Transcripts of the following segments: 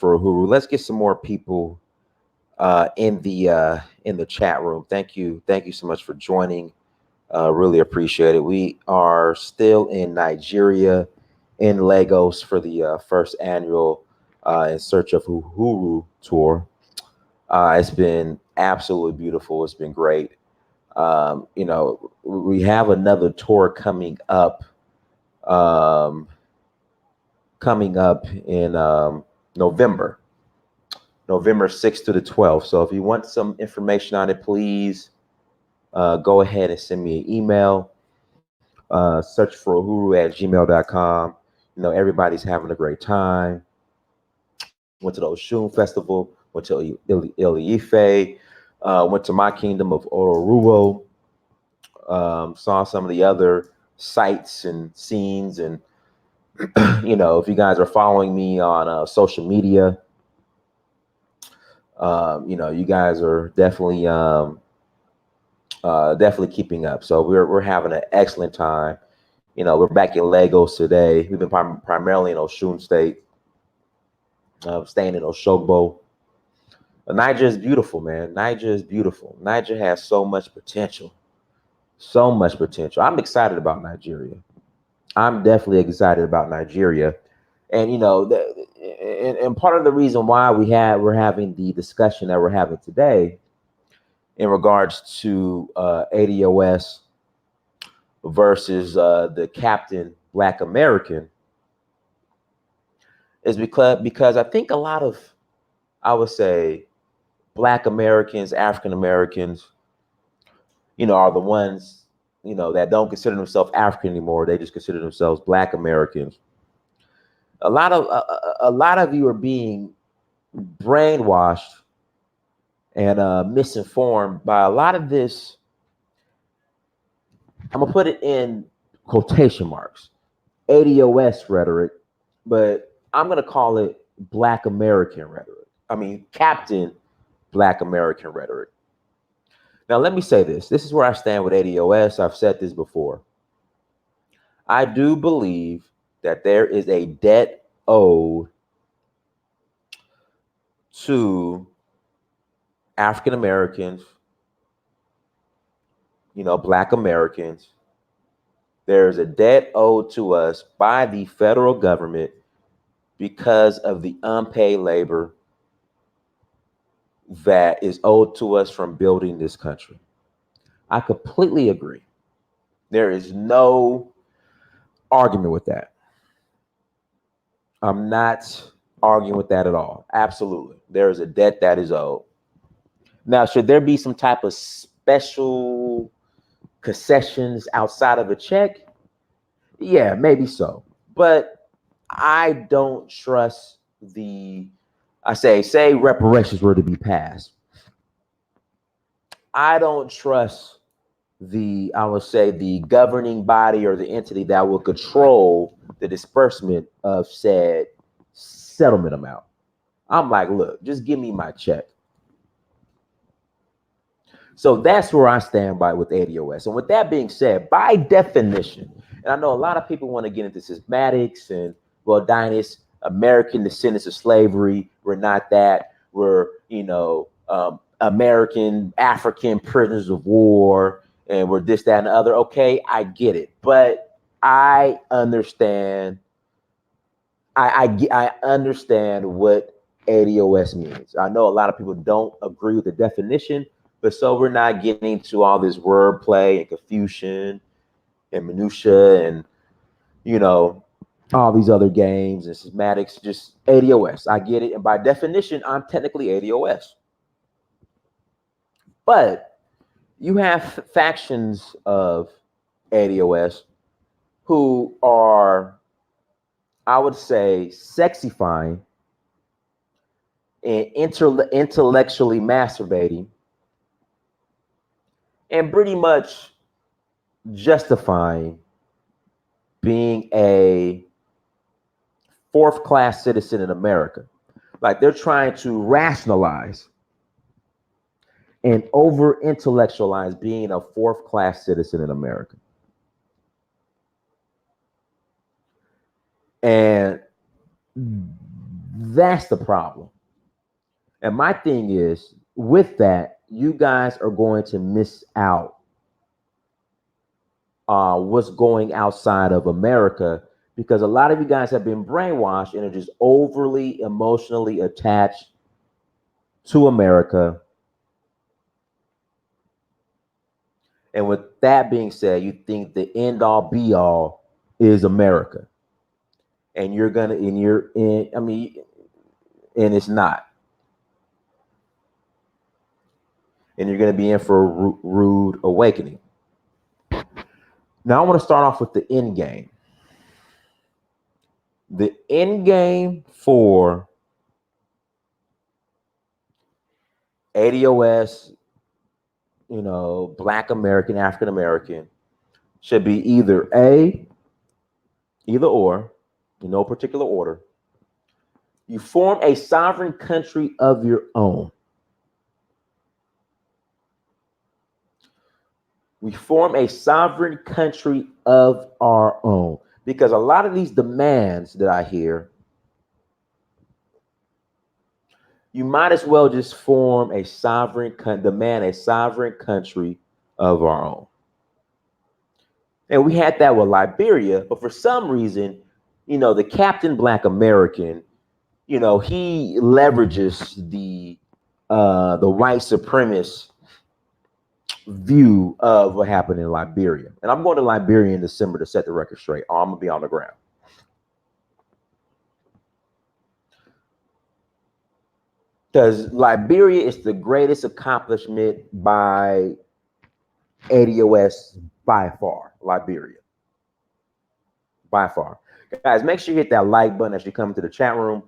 for Uhuru. Let's get some more people in the chat room. Thank you so much for joining. Really appreciate it. We are still in Nigeria, in Lagos for the first annual In Search of Uhuru tour. It's been absolutely beautiful. It's been great. We have another tour um, coming up in November, November 6th to the 12th. So if you want some information on it, please go ahead and send me an email. Search for uhuru@gmail.com. Everybody's having a great time. Went to the Oshun Festival, went to Ile-Ife, went to my kingdom of Ororuo, saw some of the other sights and scenes. And, if you guys are following me on social media, you guys are definitely keeping up. So we're having an excellent time. We're back in Lagos today. We've been primarily in Oshun State, staying in Oshogbo. Niger is beautiful, man. Niger is beautiful. Niger has so much potential. So much potential. I'm excited about Nigeria. I'm definitely excited about Nigeria. And and part of the reason why we're having the discussion that we're having today in regards to ADOS versus the Captain Black American is because I think a lot of, I would say, Black Americans, African Americans, are the ones, that don't consider themselves African anymore. They just consider themselves Black Americans. A lot of you are being brainwashed and misinformed by a lot of this. I'm gonna put it in quotation marks, ADOS rhetoric, but I'm gonna call it Black American rhetoric. I mean, Captain Black American rhetoric. Now, let me say this. This is where I stand with ADOS. I've said this before. I do believe that there is a debt owed to African Americans, Black Americans. There's a debt owed to us by the federal government because of the unpaid labor that is owed to us from building this country. I completely agree. There is no argument with that. I'm not arguing with that at all. Absolutely. There is a debt that is owed. Now, should there be some type of special concessions outside of a check? Yeah, maybe so. But I don't trust say reparations were to be passed. I don't trust I would say, the governing body or the entity that will control the disbursement of said settlement amount. I'm like, look, just give me my check. So that's where I stand by with ADOS. And with that being said, by definition, and I know a lot of people want to get into systematics and, well, Dinus, American descendants of slavery, we're not that. We're, American, African prisoners of war, and we're this, that, and the other. Okay, I get it. But I understand. I understand what ADOS means. I know a lot of people don't agree with the definition, but so we're not getting into all this wordplay and confusion and minutia and, all these other games and systematics. Just ADOS. I get it. And by definition, I'm technically ADOS. But you have factions of ADOS who are, I would say, sexifying and intellectually masturbating and pretty much justifying being a fourth class citizen in America. Like, they're trying to rationalize and over intellectualize being a fourth class citizen in America. And That's the problem. And my thing is, with that, you guys are going to miss out what's going outside of America, because a lot of you guys have been brainwashed and are just overly emotionally attached to America. And with that being said, you think the end all be all is America. And you're gonna, and you're in, I mean, and it's not. And you're gonna be in for a rude awakening. Now I want to start off with the end game. The end game for ADOS, Black American, African American, should be either either or, in no particular order. You form a sovereign country of your own. We form a sovereign country of our own. Because a lot of these demands that I hear, you might as well just form a demand a sovereign country of our own. And we had that with Liberia, but for some reason, the Captain Black American, he leverages the white supremacist view of what happened in Liberia. And I'm going to Liberia in December to set the record straight. I'm gonna be on the ground. Because Liberia is the greatest accomplishment by ADOS by far. Liberia. By far. Guys, make sure you hit that like button as you come into the chat room.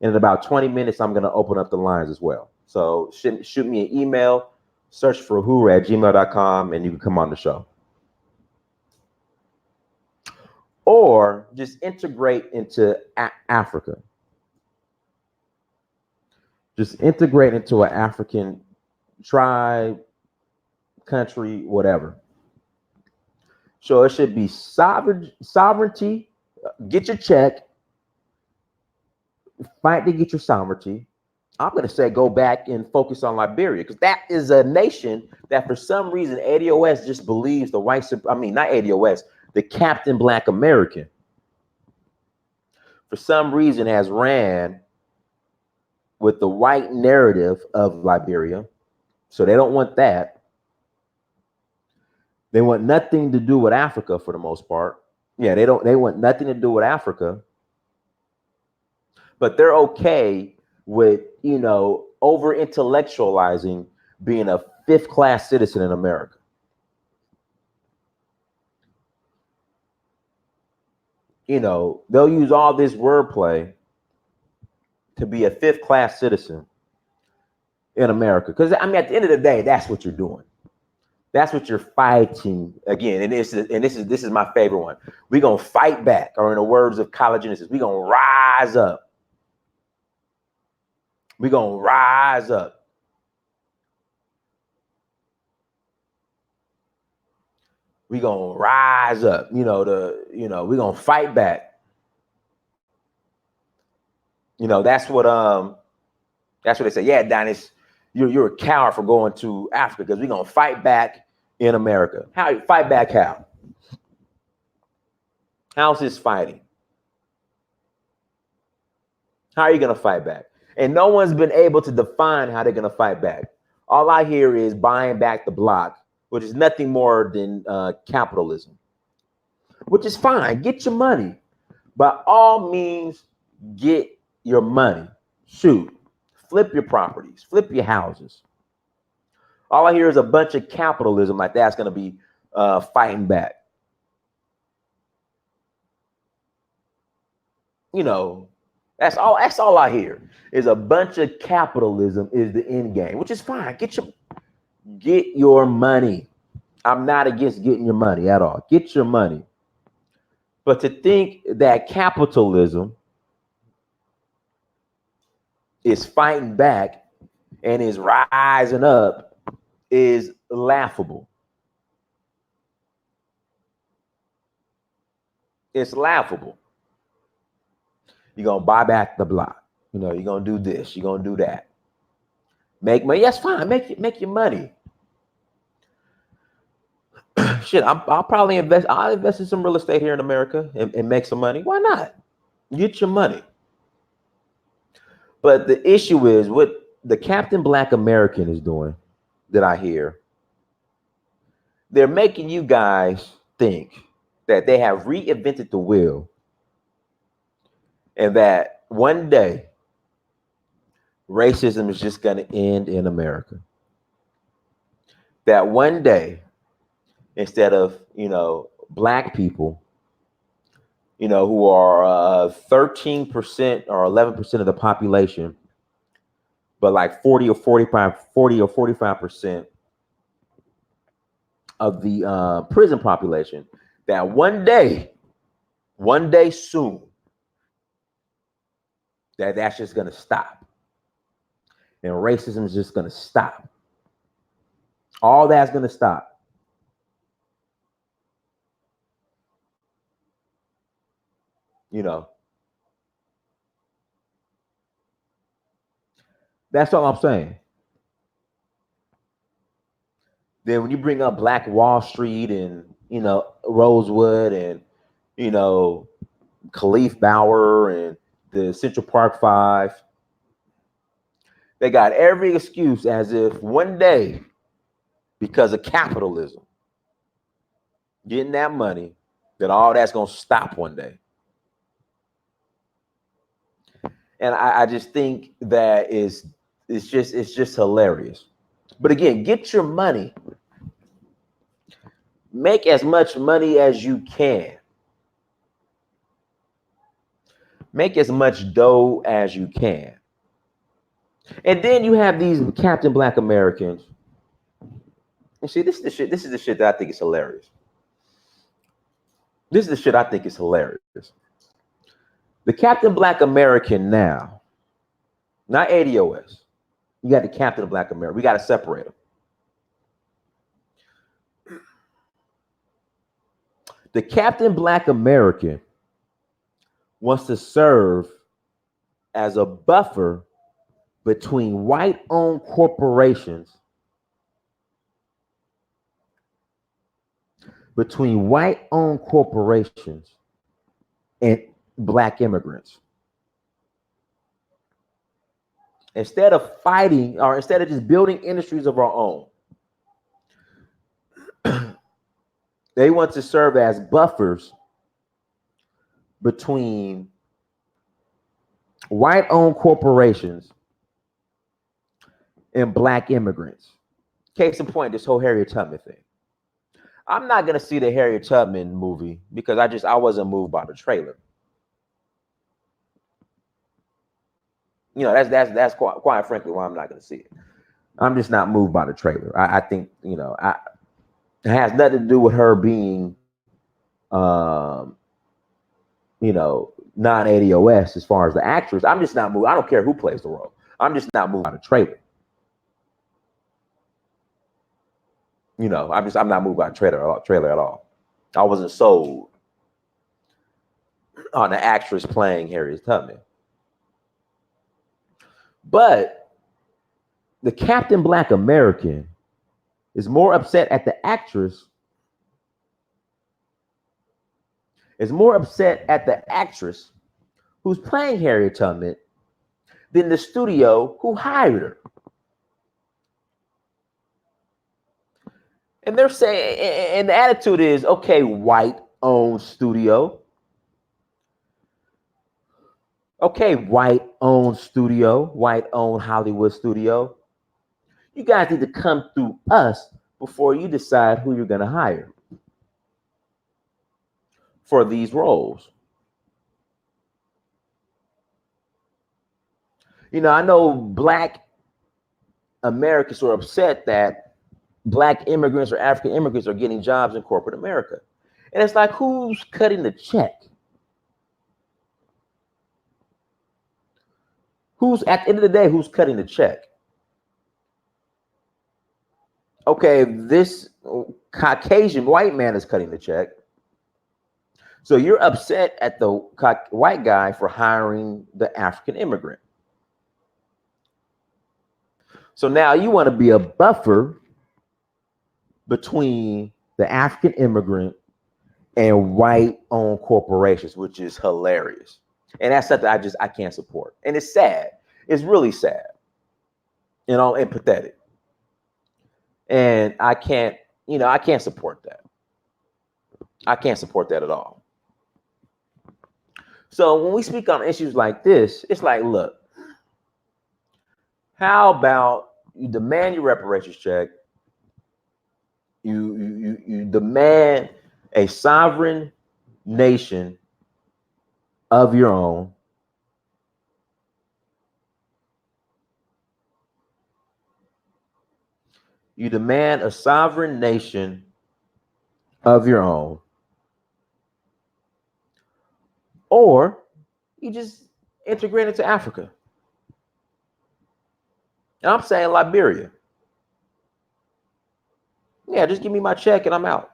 And in about 20 minutes, I'm going to open up the lines as well. So shoot me an email, search for uhuru@gmail.com, and you can come on the show. Or just integrate into Africa. Just integrate into an African tribe, country, whatever. So it should be sovereignty. Get your check. Fight to get your sovereignty. I'm going to say go back and focus on Liberia, because that is a nation that for some reason ADOS just believes not ADOS, the Captain Black American, for some reason has ran with the white narrative of Liberia. So they don't want that. They want nothing to do with Africa for the most part. Yeah, they want nothing to do with Africa. But they're okay with, over intellectualizing being a fifth-class citizen in America. They'll use all this wordplay to be a fifth-class citizen in America. Because, at the end of the day, that's what you're doing. That's what you're fighting again. And this is my favorite one. We're going to fight back, or in the words of College Genesis, we're going to rise up. We're going to rise up. We're going to rise up. We're going to fight back. That's what they say. Yeah, Dennis, you're a coward for going to Africa, because we're going to fight back in America. How you fight back? How? How's this fighting? How are you going to fight back? And no one's been able to define how they're going to fight back. All I hear is buying back the block, which is nothing more than capitalism, which is fine. Get your money. By all means, get your money. Shoot. Flip your properties. Flip your houses. All I hear is a bunch of capitalism like that's going to be fighting back. That's all I hear is a bunch of capitalism is the end game, which is fine. Get your money. I'm not against getting your money at all. Get your money. But to think that capitalism is fighting back and is rising up is laughable. It's laughable. You're going to buy back the block. You know, you're gonna do this, you're gonna do that. Make money. That's fine. Make your money. Shit, I'll probably invest. I'll invest in some real estate here in America and make some money. Why not? Get your money. But the issue is what the Captain Black American is doing that I hear. They're making you guys think that they have reinvented the wheel and that one day racism is just going to end in America. That one day, instead of, black people, who are 13% or 11% of the population, but like 40 or 45% of the prison population, that one day soon, that's just going to stop. And racism is just going to stop. All that's going to stop. That's all I'm saying. Then when you bring up Black Wall Street and, Rosewood and, Khalif Bauer and the Central Park Five, they got every excuse as if one day, because of capitalism, getting that money, that all that's going to stop one day. And I just think that it's just hilarious. But again, get your money. Make as much money as you can. Make as much dough as you can. And then you have these Captain Black Americans. And see, this is the shit that I think is hilarious. This is the shit I think is hilarious. The Captain Black American now, not ADOS. You got the Captain Black American. We got to separate them. The Captain Black American wants to serve as a buffer between white-owned corporations, and black immigrants. Instead of fighting, or instead of just building industries of our own, they want to serve as buffers between white-owned corporations and black immigrants. Case in point, this whole Harriet Tubman thing. I'm not gonna see the Harriet Tubman movie because I wasn't moved by the trailer. That's quite frankly why I'm not gonna see it. I'm just not moved by the trailer. I think it has nothing to do with her being non-ADOS as far as the actress. I'm just not moved. I don't care who plays the role. I'm just not moved by the trailer. I'm not moved by the trailer at all. I wasn't sold on the actress playing Harriet Tubman. But the Captain Black American is more upset at the actress. Is more upset at the actress who's playing Harriet Tubman than the studio who hired her. And they're saying, and the attitude is, okay, white-owned studio. Okay, white-owned studio, white-owned Hollywood studio. You guys need to come through us before you decide who you're going to hire for these roles. I know black Americans are upset that black immigrants or African immigrants are getting jobs in corporate America. And it's like, who's cutting the check? At the end of the day, who's cutting the check? Okay, this Caucasian white man is cutting the check. So you're upset at the white guy for hiring the African immigrant. So now you want to be a buffer between the African immigrant and white-owned corporations, which is hilarious. And that's something I can't support. And it's sad. It's really sad, and pathetic. And I can't support that. I can't support that at all. So when we speak on issues like this, it's like, look, how about you demand your reparations check? You demand a sovereign nation of your own. You demand a sovereign nation of your own. Or you just integrate into Africa. And I'm saying Liberia. Yeah, just give me my check and I'm out.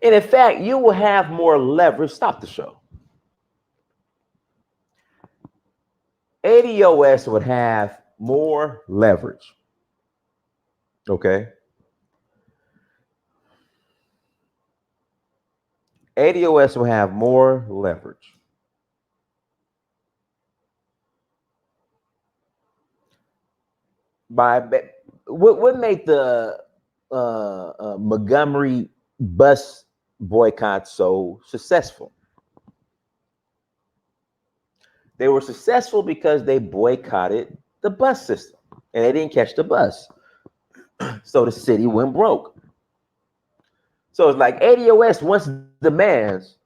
And in fact, you will have more leverage. Stop the show. ADOS would have more leverage. Okay. ADOS will have more leverage. What made the Montgomery bus boycott so successful? They were successful because they boycotted the bus system and they didn't catch the bus. So the city went broke. So it's like ADOS wants demands,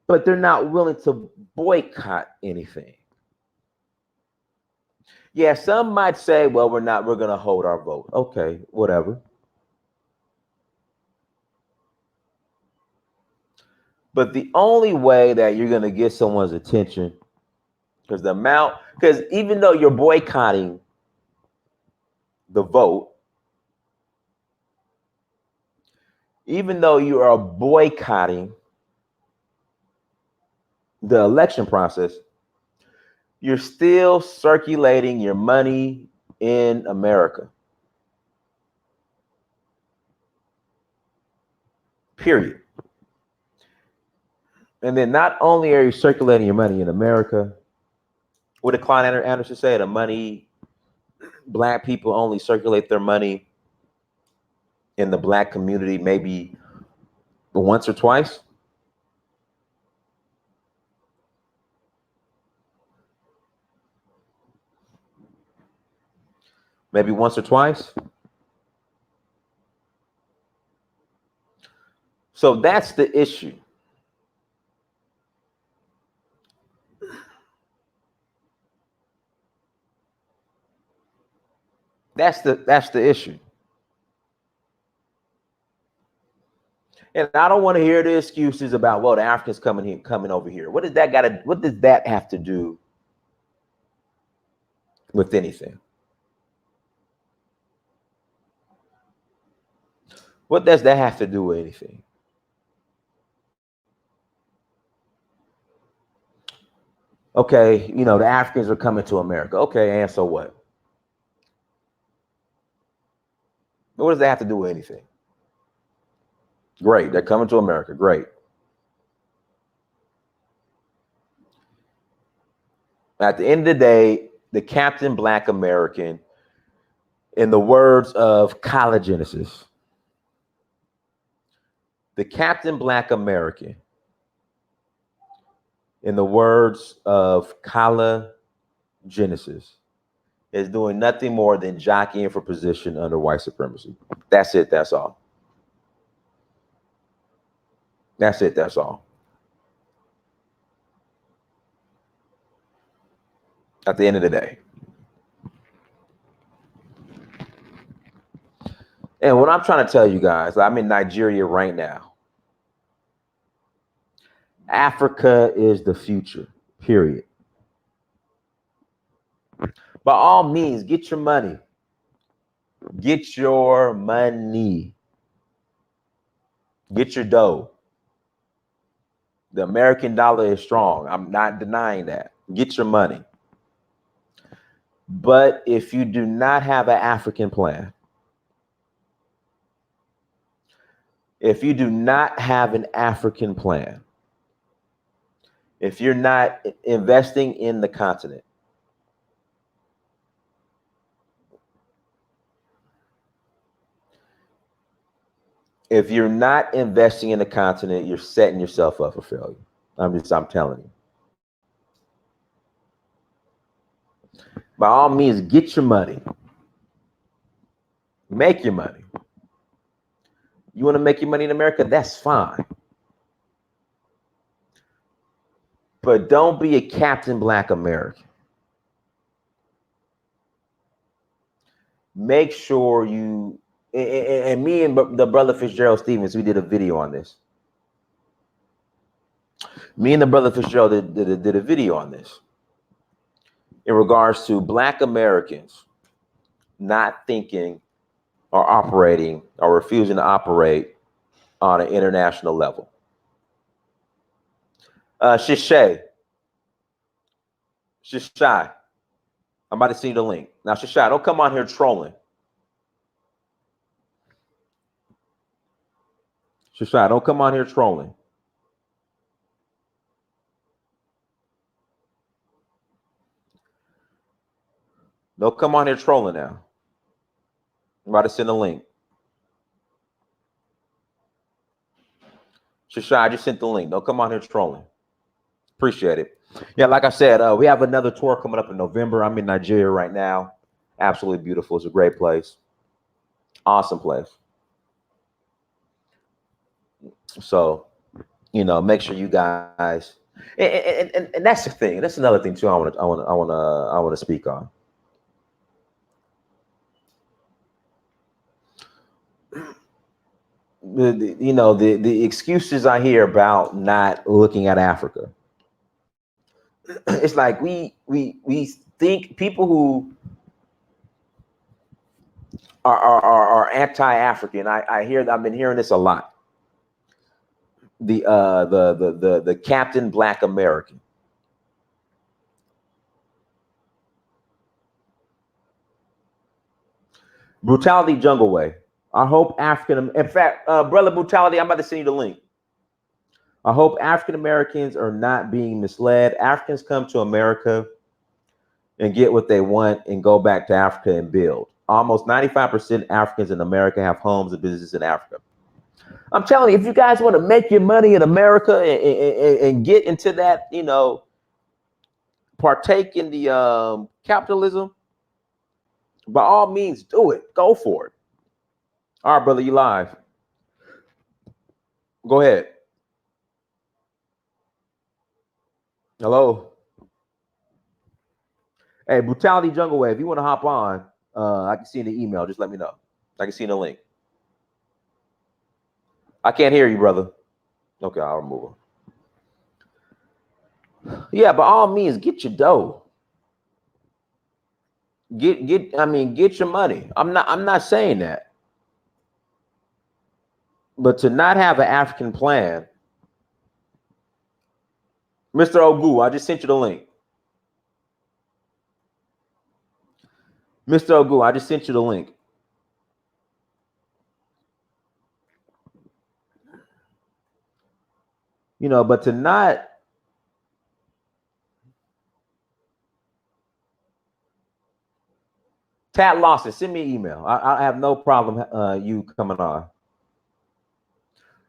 but they're not willing to boycott anything. Yeah, some might say, well, we're going to hold our vote. Okay, whatever. But the only way that you're going to get someone's attention, because even though you're boycotting the vote, even though you are boycotting the election process, you're still circulating your money in America. Period. And then not only are you circulating your money in America, what did Klein Anderson say? Black people only circulate their money in the black community maybe once or twice. Maybe once or twice. So that's the issue. That's the issue. And I don't want to hear the excuses about, well, the Africans coming over here. What does that have to do with anything? What does that have to do with anything? Okay, the Africans are coming to America. Okay, and so what? What does that have to do with anything? Great, they're coming to America. Great. At the end of the day, the Captain Black American, in the words of Collagenesis, the Captain Black American, in the words of Collagenesis, is doing nothing more than jockeying for position under white supremacy. That's it. That's all. That's it. That's all. At the end of the day. And what I'm trying to tell you guys, I'm in Nigeria right now. Africa is the future, period. By all means, get your money. Get your money. Get your dough. The American dollar is strong. I'm not denying that. Get your money. But if you do not have an African plan, if you do not have an African plan, if you're not investing in the continent, if you're not investing in the continent, you're setting yourself up for failure. I'm telling you. By all means, get your money. Make your money. You want to make your money in America? That's fine. But don't be a Captain Black American. Make sure you, and me and the brother Fitzgerald Stevens, we did a video on this. Me and the brother Fitzgerald did a video on this in regards to Black Americans not thinking or operating or refusing to operate on an international level. Shishay, I'm about to send you the link. Now, Shishay, don't come on here trolling. Shishay, don't come on here trolling. Don't come on here trolling now. I'm about to send a link. Shishay, I just sent the link. Don't come on here trolling. Appreciate it. Yeah, like I said, we have another tour coming up in November. I'm in Nigeria right now. Absolutely beautiful. It's a great place. Awesome place. So, you know, make sure you guys, and that's the thing. That's another thing too. I want to speak on. The excuses I hear about not looking at Africa. It's like we think people who are anti-African. I've been hearing this a lot. The Captain Black American. Brutality Jungle Way. I hope in fact, brother Brutality, I'm about to send you the link. I hope African Americans are not being misled. Africans come to America and get what they want and go back to Africa and build. Almost 95% Africans in America have homes and businesses in Africa. I'm telling you, if you guys want to make your money in America and get into that, partake in the capitalism, by all means, do it. Go for it. All right, brother, you live. Go ahead. Hello. Hey, Brutality Jungle Way, if you want to hop on, I can see in the email. Just let me know. I can see in the link. I can't hear you, brother. Okay, I'll remove him. Yeah, by all means, get your dough. Get your money. I'm not saying that. But to not have an African plan, Mr. Ogu, I just sent you the link. Mr. Ogu, I just sent you the link. But to not Tat Lawson, send me an email. I have no problem you coming on.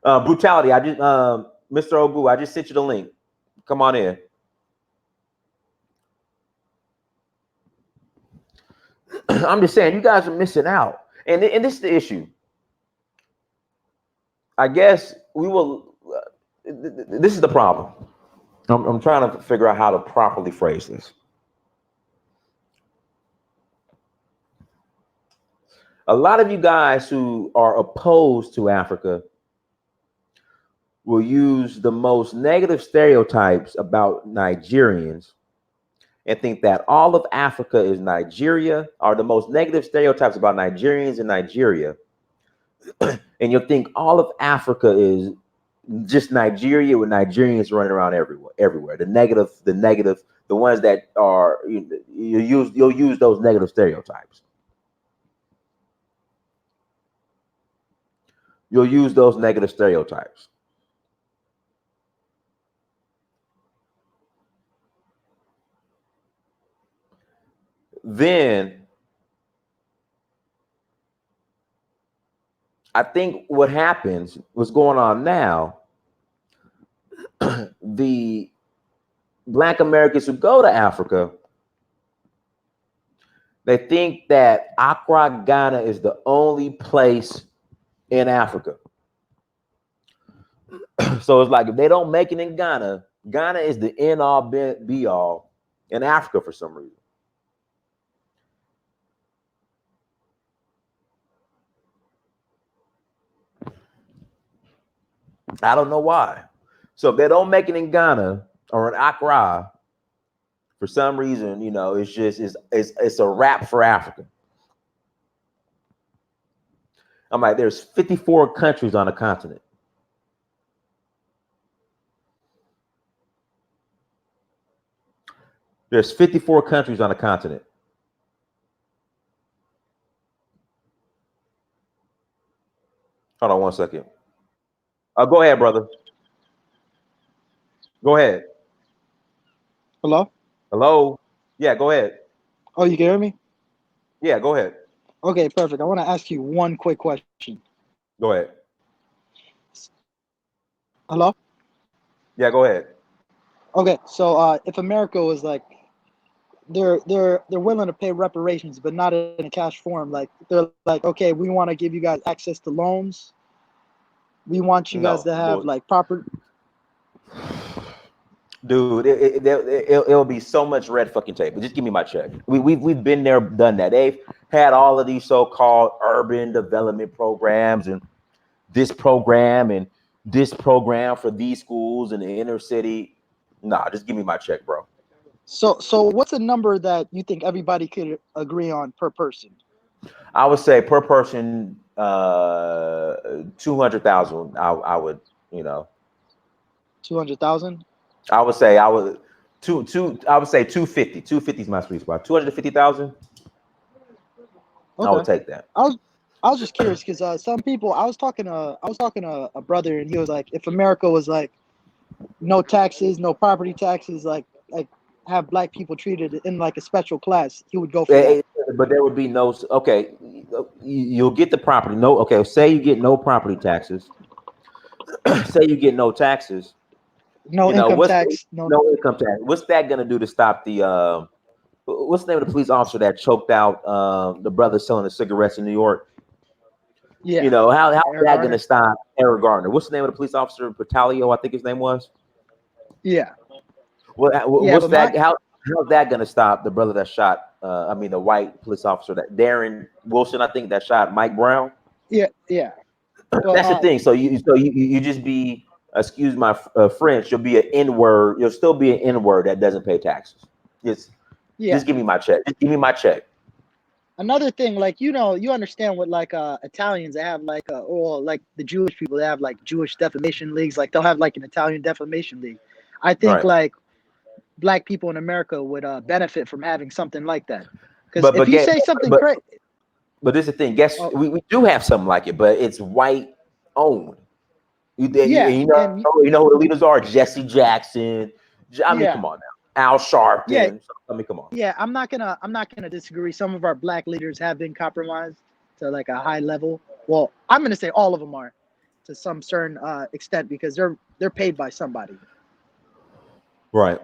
Brutality, I just Mr. Ogu, I just sent you the link. Come on in. I'm just saying, you guys are missing out, and this is the issue. I guess we will. This is the problem. I'm trying to figure out how to properly phrase this. A lot of you guys who are opposed to Africa will use the most negative stereotypes about Nigerians and think that all of Africa is Nigeria, or the most negative stereotypes about Nigerians in Nigeria. And you'll think all of Africa is just Nigeria with Nigerians running around everywhere. The negative, the ones that are you'll use those negative stereotypes. You'll use those negative stereotypes. Then I think what happens, what's going on now, the Black Americans who go to Africa, they think that Accra, Ghana is the only place in Africa. So it's like if they don't make it in Ghana, Ghana is the end all be all in Africa for some reason. I don't know why. So if they don't make it in Ghana or in Accra, for some reason, it's just it's a wrap for Africa. I'm like, there's 54 countries on the continent. There's 54 countries on the continent. Hold on one second. Go ahead, brother. Go ahead. Hello? Hello? Yeah, go ahead. Oh, you can hear me? Yeah, go ahead. Okay, perfect. I want to ask you one quick question. Go ahead. Hello? Yeah, go ahead. Okay, so if America was like they're willing to pay reparations, but not in a cash form. Like they're like, okay, we want to give you guys access to loans. We want you guys to have like proper. Dude, it'll be so much red fucking tape. But just give me my check. We've been there, done that. They've had all of these so-called urban development programs and this program for these schools in the inner city. Nah, just give me my check, bro. So what's a number that you think everybody could agree on per person? I would say per person, 200,000. I would, 200,000. I would say I would I would say 250. 250 is my sweet spot. 250,000. Okay. I would take that. I was just curious because some people I was talking to a brother and he was like, if America was like no taxes, no property taxes, like have black people treated in like a special class, he would go for that. But there would be no. Okay, you'll get the property. No. Okay, say you get no property taxes. Say you get no taxes. No income What's tax. no income tax? What's that gonna do to stop the? What's the name of the police officer that choked out the brother selling the cigarettes in New York? Yeah. How is Eric that Garner. gonna stop Eric Garner? What's the name of the police officer? Patalio, I think his name was. Yeah. What's that? How's that gonna stop the brother that shot? I mean, the white police officer, that Darren Wilson, I think, that shot Mike Brown. Yeah. Yeah. Well, That's the thing. So you just be, excuse my French, you'll be an N-word. You'll still be an N-word that doesn't pay taxes. Just give me my check. Just give me my check. Another thing, like you understand what like Italians, they have like or like the Jewish people, they have like Jewish defamation leagues. Like they'll have like an Italian defamation league. I think like black people in America would benefit from having something like that. Because if you say something crazy. But this is the thing. Guess we do have something like it, but it's white owned. You know who the leaders are? Jesse Jackson. I mean, come on now. Al Sharpton. Yeah. I mean, come on. Yeah, I'm not gonna disagree. Some of our black leaders have been compromised to like a high level. Well, I'm gonna say all of them are to some certain extent because they're paid by somebody. Right.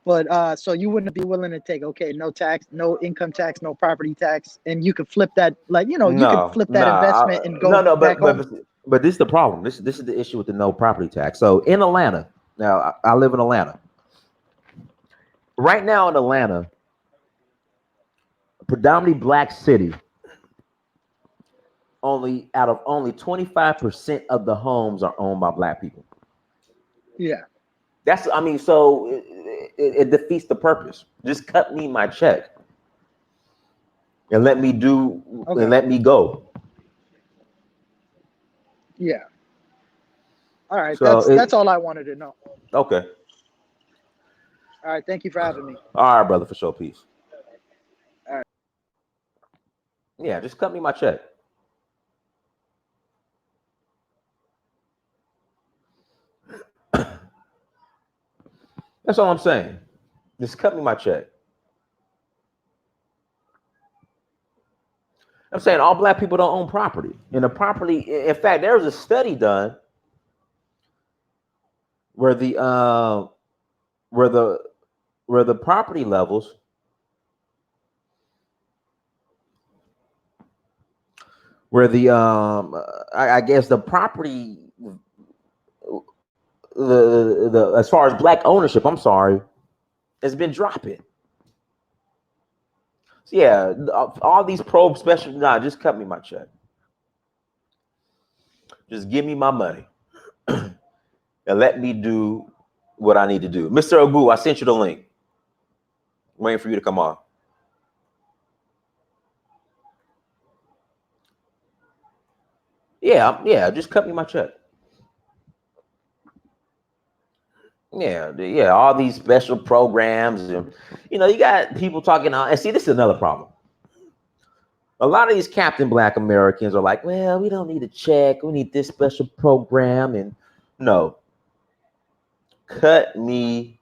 But so you wouldn't be willing to take no tax, no income tax, no property tax, and you could flip that you could flip that investment and go back home. But this is the problem. This is the issue with the no property tax. So in Atlanta, now I live in Atlanta. Right now in Atlanta, a predominantly black city, only 25% of the homes are owned by black people. Yeah. So it defeats the purpose. Just cut me my check and let me and let me go. Yeah. All right, So that's all I wanted to know. okay. All right, thank you for having me. All right, brother, for sure. Peace. All right. Yeah, just cut me my check. That's all I'm saying. Just cut me my check. I'm saying all black people don't own property. And the property, in fact, there was a study done where where the where the property levels where the I guess the property the as far as black ownership, I'm sorry, has been dropping. So yeah, all these probe special, nah, just cut me my check. Just give me my money and let me do what I need to do. Mr. Ogu, I sent you the link. I'm waiting for you to come on. Yeah, just cut me my check. Yeah, all these special programs, and you got people talking on. And see, this is another problem. A lot of these Captain Black Americans are like, well, we don't need a check. We need this special program. And no, cut me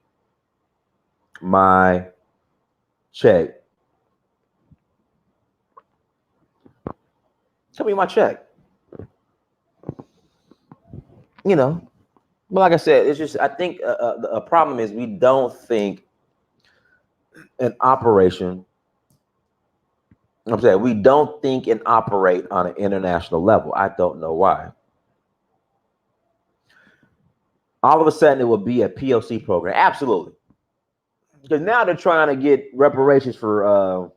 my check. Cut me my check. But like I said, it's just, I think a problem is we don't think an operation, I'm saying we don't think and operate on an international level. I don't know why. All of a sudden it will be a POC program. Absolutely. Because now they're trying to get reparations for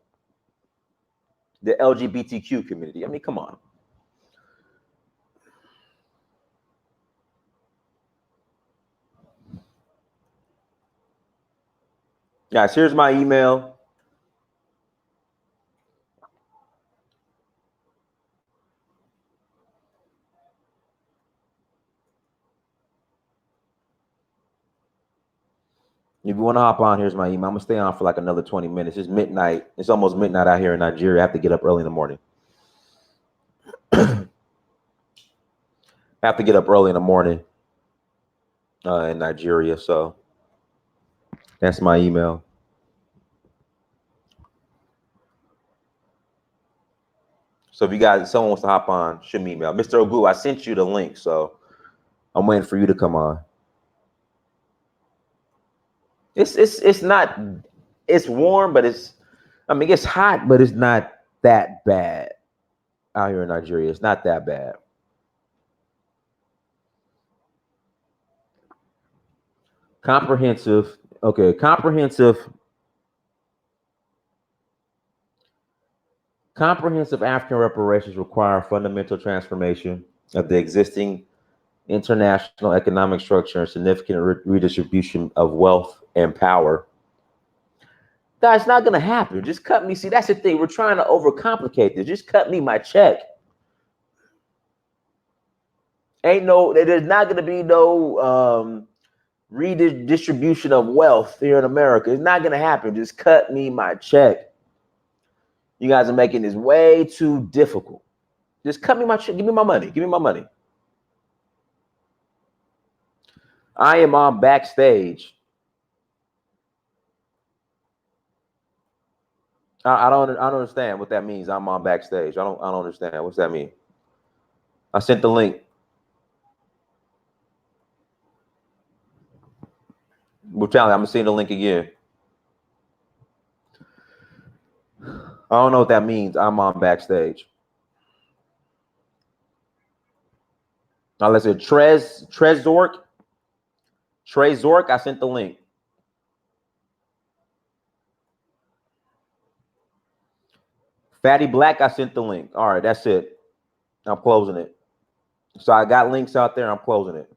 the LGBTQ community. I mean, come on. Guys, here's my email. If you want to hop on, here's my email. I'm going to stay on for like another 20 minutes. It's midnight. It's almost midnight out here in Nigeria. I have to get up early in the morning. I have to get up early in the morning in Nigeria. So that's my email. So if someone wants to hop on, shoot me email. Mr. Ogu, I sent you the link. So I'm waiting for you to come on. It's not, it's warm, but it's hot, but it's not that bad out here in Nigeria. It's not that bad. Comprehensive African reparations require fundamental transformation of the existing international economic structure and significant redistribution of wealth and power. That's not going to happen. Just cut me. See, that's the thing. We're trying to overcomplicate this. Just cut me my check. There's not going to be no redistribution of wealth here in America. It's not going to happen. Just cut me my check. You guys are making this way too difficult. Just cut me my check. Give me my money. Give me my money. I am on Backstage. I don't understand what that means. I'm on Backstage. I don't understand. What's that mean? I sent the link. Brutality. I'm gonna send the link again. I don't know what that means. I'm on Backstage. Now let's say Trezork. I sent the link. Fatty Black, I sent the link. All right, that's it. I'm closing it. So I got links out there. I'm closing it.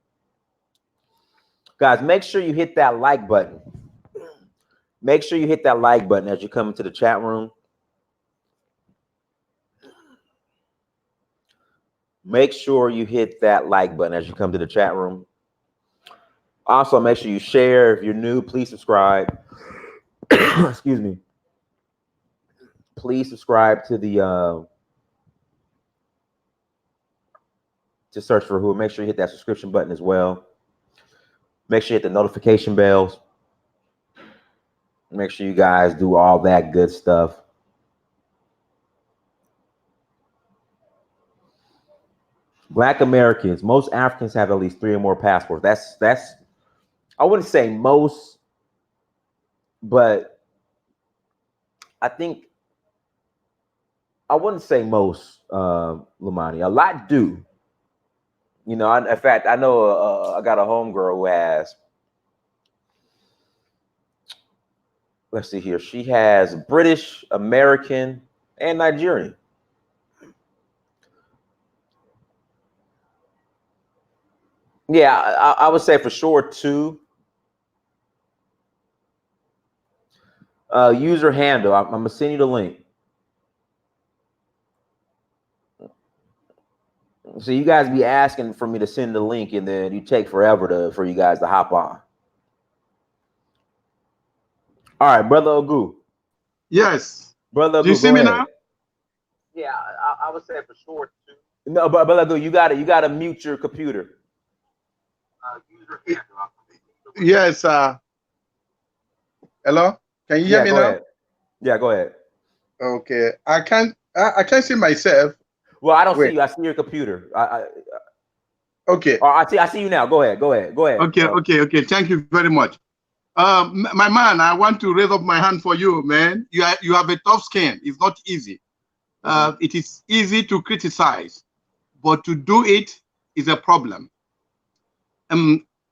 Guys, make sure you hit that like button. Make sure you hit that like button as you come into the chat room. Make sure you hit that like button as you come to the chat room. Also, make sure you share. If you're new, please subscribe. Excuse me. Please subscribe to the to search for who. Make sure you hit that subscription button as well. Make sure you hit the notification bells. Make sure you guys do all that good stuff. Black Americans, most Africans have at least 3 or more passports. That's I wouldn't say most, but I think I wouldn't say most, Lamani. A lot do. You know, in fact, I know I got a homegirl who has, let's see here, she has British, American, and Nigerian. Yeah, I would say for sure 2. User handle, I'm gonna send you the link. So you guys be asking for me to send the link, and then you take forever for you guys to hop on. All right, Brother Ogu. Yes. Brother Ogu, do you see me now? Yeah, I would say for sure 2. No, but Brother Ogu, you gotta mute your computer. Yes. Hello. Can you hear me now? Ahead. Yeah, go ahead. Okay. I can't see myself. Well, I don't see you. I see your computer. Okay. Oh, I see you now. Go ahead. Okay. Thank you very much. My man, I want to raise up my hand for you, man. You have a tough skin. It's not easy. It is easy to criticize, but to do it is a problem.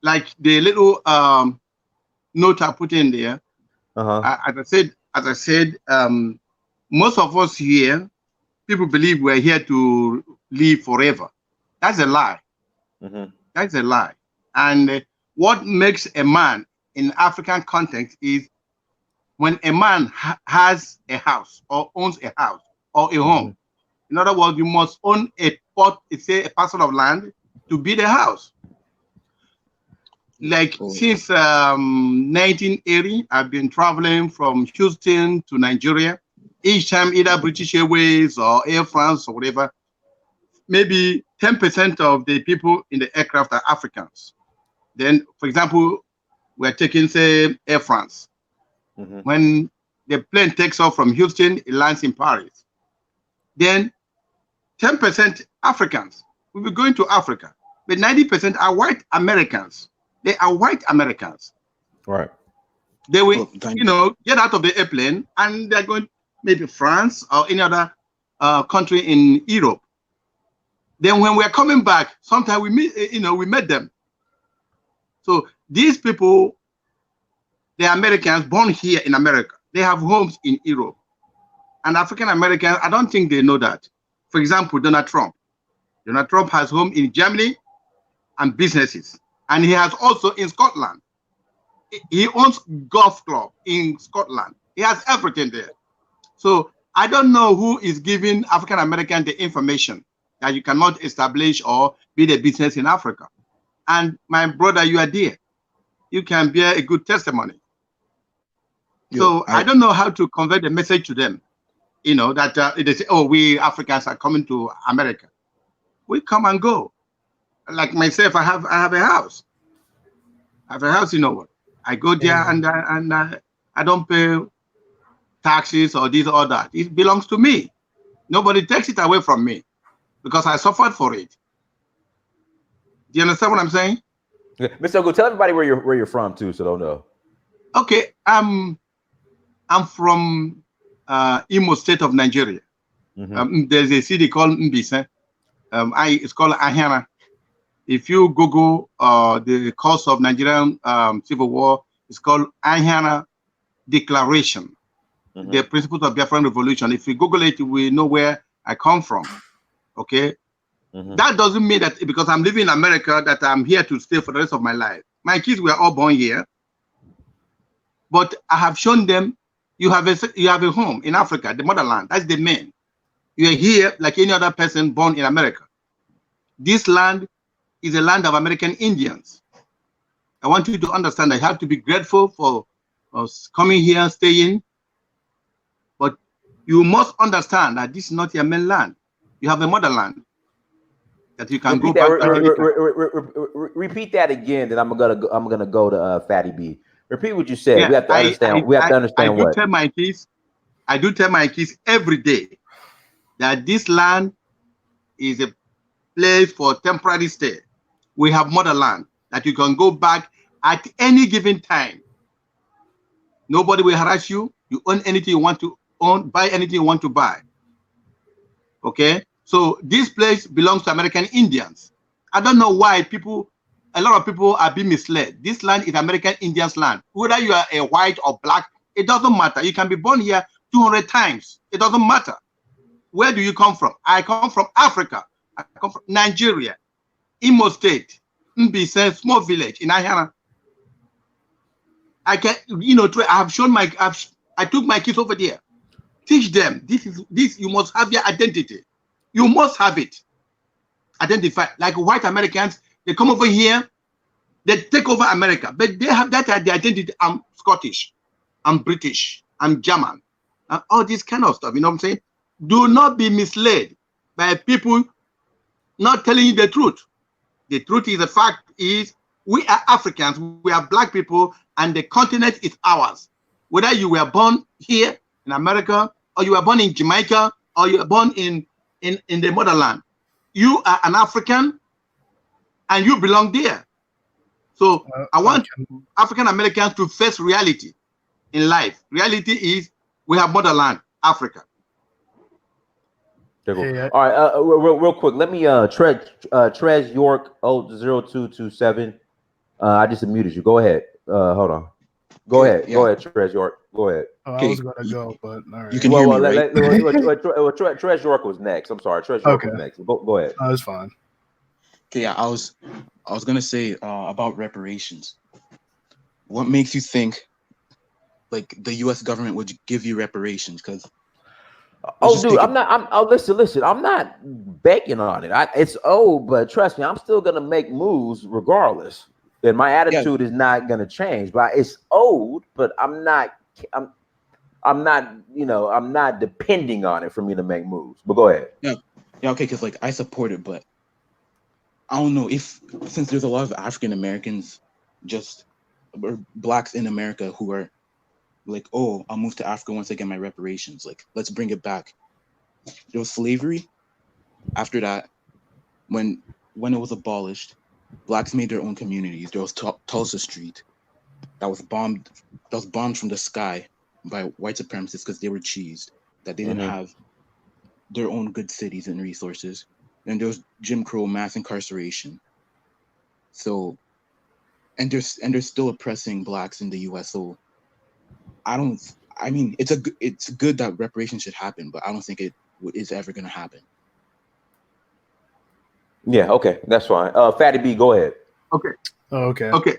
Like the little note I put in there. As I said, most of us here, people believe we're here to live forever. That's a lie. That's a lie. And what makes a man in African context is when a man has a house or owns a house or a home. In other words, you must own a parcel of land to build a house. Like since 1980, I've been traveling from Houston to Nigeria. Each time, either British Airways or Air France or whatever, maybe 10% of the people in the aircraft are Africans. Then, for example, we're taking, say, Air France. When the plane takes off from Houston, it lands in Paris. Then 10% Africans will be going to Africa, but 90% are white Americans. They are white Americans. Right. They will, get out of the airplane and they're going maybe France or any other country in Europe. Then when we're coming back, sometimes we met them. So these people, they're Americans born here in America. They have homes in Europe. And African Americans, I don't think they know that. For example, Donald Trump. Donald Trump has home in Germany and businesses. And he has also in Scotland. He owns golf club in Scotland. He has everything there. So I don't know who is giving African American the information that you cannot establish or build a business in Africa. And my brother, you are there. You can bear a good testimony. So I don't know how to convey the message to them. That they say, oh, we Africans are coming to America. We come and go. Like myself, I have a house. I have a house, I go there and I don't pay taxes or this or that. It belongs to me. Nobody takes it away from me because I suffered for it. Do you understand what I'm saying? Mr. Ogu, tell everybody where you're from too, so they'll know. Okay, I'm from Imo State of Nigeria. There's a city called Mbise. It's called Ahịara. If you Google the cause of Nigerian civil war, it's called Ahịara Declaration, the principles of Biafran Revolution. If you Google it, we know where I come from. Okay, that doesn't mean that because I'm living in America that I'm here to stay for the rest of my life. My kids were all born here, but I have shown them you have a home in Africa, the motherland. That's the main. You are here like any other person born in America. This land is a land of American Indians. I want you to understand that you have to be grateful for us coming here, staying. But you must understand that this is not your mainland. You have a motherland that you can repeat go that, back. repeat that again. Then I'm gonna go to Fatty B. Repeat what you said. Yeah, We have to understand. We have to understand what. I do tell my kids every day that this land is a place for temporary stay. We have motherland that you can go back at any given time. Nobody will harass you. You own anything you want to own, buy anything you want to buy. Okay? So this place belongs to American Indians. I don't know why a lot of people are being misled. This land is American Indians' land. Whether you are a white or black, it doesn't matter. You can be born here 200 times. It doesn't matter. Where do you come from? I come from Africa. I come from Nigeria, Imo State, Mbise, small village in Ahara. I can, I took my kids over there. Teach them this. You must have your identity. You must have it. Identify. Like white Americans, they come over here, they take over America, but they have that the identity. I'm Scottish, I'm British, I'm German, and all this kind of stuff. You know what I'm saying? Do not be misled by people not telling you the truth. The truth is, the fact is, we are Africans, we are black people, and the continent is ours. Whether you were born here in America, or you were born in Jamaica, or you were born in the motherland, you are an African, and you belong there. So I want African Americans to face reality in life. Reality is we have motherland, Africa. Hey, all right, real quick, let me Trez York 0227. I just muted you. Go ahead. Hold on. Go ahead. Go ahead, Trez York. Go ahead. I was gonna go, but all right. You can hear me, right? Trez York was next. I'm sorry, Trez York was next. Go ahead. That's fine. Okay, yeah, I was gonna say about reparations. What makes you think like the U.S. government would give you reparations? Because dude, listen. I'm not banking on it. It's old, but trust me, I'm still gonna make moves regardless. And my attitude is not gonna change. But it's old, but I'm not depending on it for me to make moves. But go ahead. Yeah, okay, because like I support it, but I don't know since there's a lot of African Americans, or blacks in America who are like, oh, I'll move to Africa once I get my reparations. Like, let's bring it back. There was slavery. After that, when it was abolished, blacks made their own communities. There was Tulsa Street that was bombed from the sky by white supremacists because they were cheesed, that they didn't have their own good cities and resources. And there was Jim Crow, mass incarceration. So, and they're still oppressing blacks in the U.S. So, it's good that reparations should happen, but I don't think it is ever going to happen. Yeah. Okay. That's fine. Fatty B, go ahead. Okay. Okay.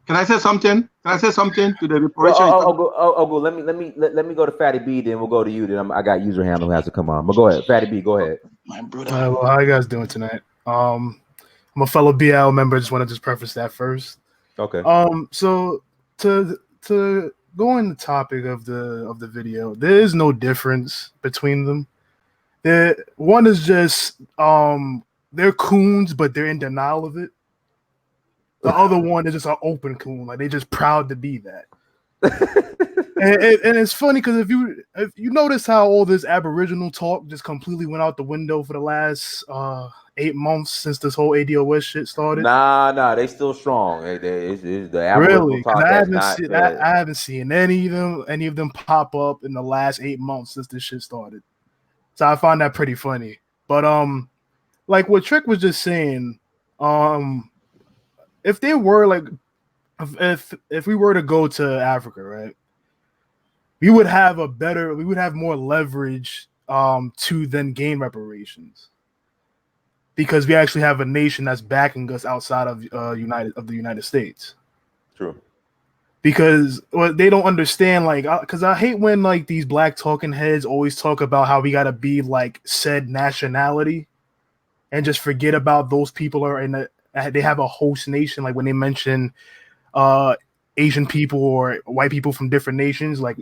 Can I say something? Can I say something to the reparation? Go. Let me go to Fatty B. Then we'll go to you. Then I got user handle who has to come on. But go ahead, Fatty B. Go ahead. My brother. Well, how you guys doing tonight? I'm a fellow BL member. Just want to preface that first. Okay. So to go on the topic of the video, there is no difference between them. One is just they're coons, but they're in denial of it. The other one is just an open coon, like they're just proud to be that. and it's funny because if you notice how all this Aboriginal talk just completely went out the window for the last 8 months since this whole ADOS shit started. Nah, they still strong. It's the Aboriginal really? talk. I haven't seen any of them pop up in the last 8 months since this shit started. So I find that pretty funny. But like what Trick was just saying, if they were like, if we were to go to Africa, right, we would have more leverage to then gain reparations because we actually have a nation that's backing us outside of the United States. True. Because they don't understand, like, because I hate when like these black talking heads always talk about how we gotta be like said nationality, and just forget about those people are in they have a host nation. Like when they mention Asian people or white people from different nations, like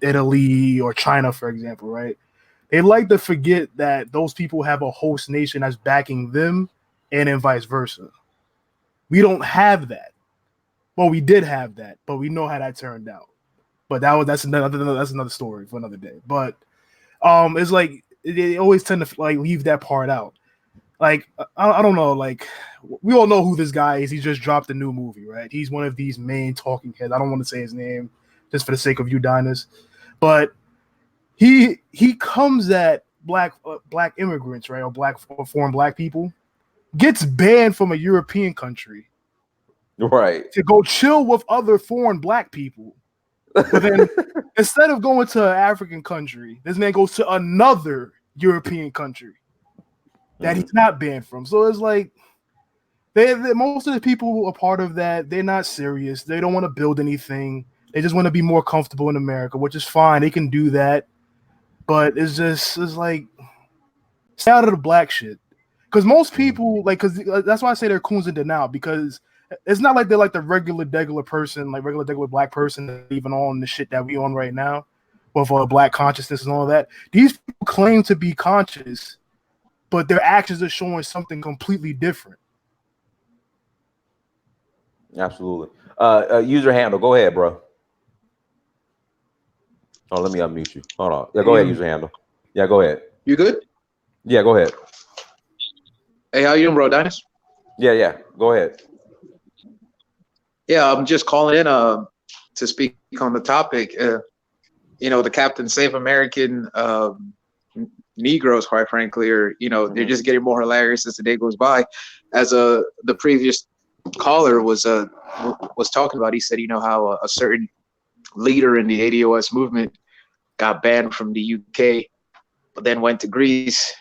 Italy or China, for example, right? They like to forget that those people have a host nation that's backing them, and then vice versa. We don't have that. Well, we did have that, but we know how that turned out. But that's another story for another day. But it's like they always tend to like leave that part out. Like I don't know, like we all know who this guy is. He just dropped a new movie, right? He's one of these main talking heads. I don't want to say his name just for the sake of you, Dinus, but he comes at black immigrants, right, or foreign black people, gets banned from a European country, right, to go chill with other foreign black people. But then instead of going to an African country, this man goes to another European country that he's not banned from. So it's like most of the people who are part of that, they're not serious. They don't want to build anything. They just want to be more comfortable in America, which is fine. They can do that. But it's like, stay out of the black shit. Because most people, like, because that's why I say they're coons in denial, because it's not like they're like the regular person, like regular black person, even on the shit that we on right now, with black consciousness and all that. These people claim to be conscious, but their actions are showing something completely different. Absolutely. User handle, go ahead, bro. Oh, let me unmute you. Hold on. Yeah, go ahead, user handle. Yeah, go ahead. You good? Yeah, go ahead. Hey, how you doing, bro, Dinus? Yeah. Go ahead. Yeah, I'm just calling in to speak on the topic. The Captain Save American Negroes, quite frankly, are they're just getting more hilarious as the day goes by. As the previous caller was talking about, he said, how a certain leader in the ADOS movement got banned from the UK, but then went to Greece,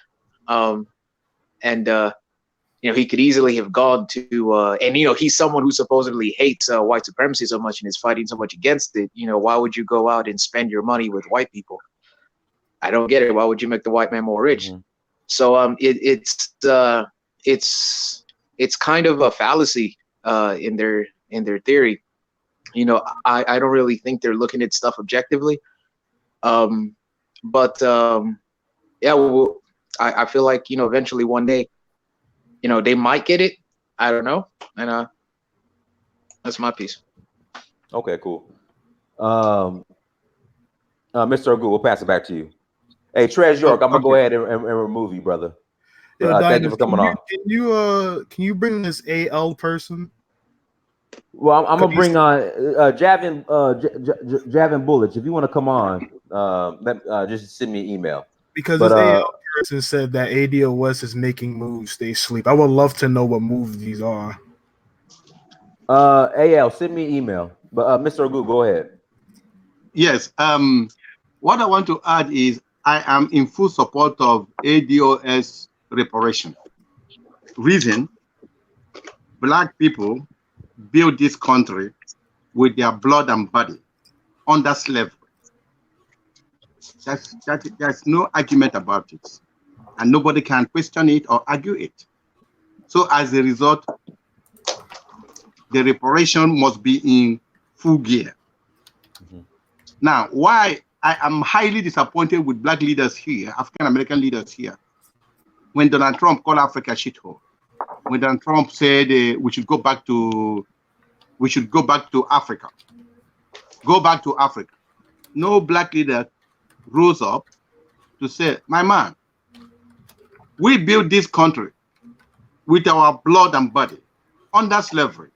he could easily have gone to, he's someone who supposedly hates white supremacy so much and is fighting so much against it. Why would you go out and spend your money with white people? I don't get it. Why would you make the white man more rich? Mm-hmm. So it's kind of a fallacy in their theory. I don't really think they're looking at stuff objectively. I feel like eventually one day, they might get it. I don't know. And that's my piece. Okay, cool. Mr. Agu, we'll pass it back to you. Hey, Trez York, I'm gonna go ahead and remove you, brother. Thank you for coming on. Can you bring this AL person? Well, I'm gonna bring on Javin Bullets. If you want to come on, just send me an email. Because this AL person said that ADOS is making moves they sleep. I would love to know what moves these are. AL, send me an email. But Mr. Agu, go ahead. Yes. What I want to add is I am in full support of ADOS reparation. Reason: Black people built this country with their blood and body under slavery. There's no argument about it, and nobody can question it or argue it. So as a result, the reparation must be in full gear. Mm-hmm. Now, why I am highly disappointed with Black leaders here, African American leaders here, when Donald Trump called Africa shithole, when Donald Trump said we should go back to Africa. Go back to Africa. No Black leader rose up to say, my man, we built this country with our blood and body under slavery.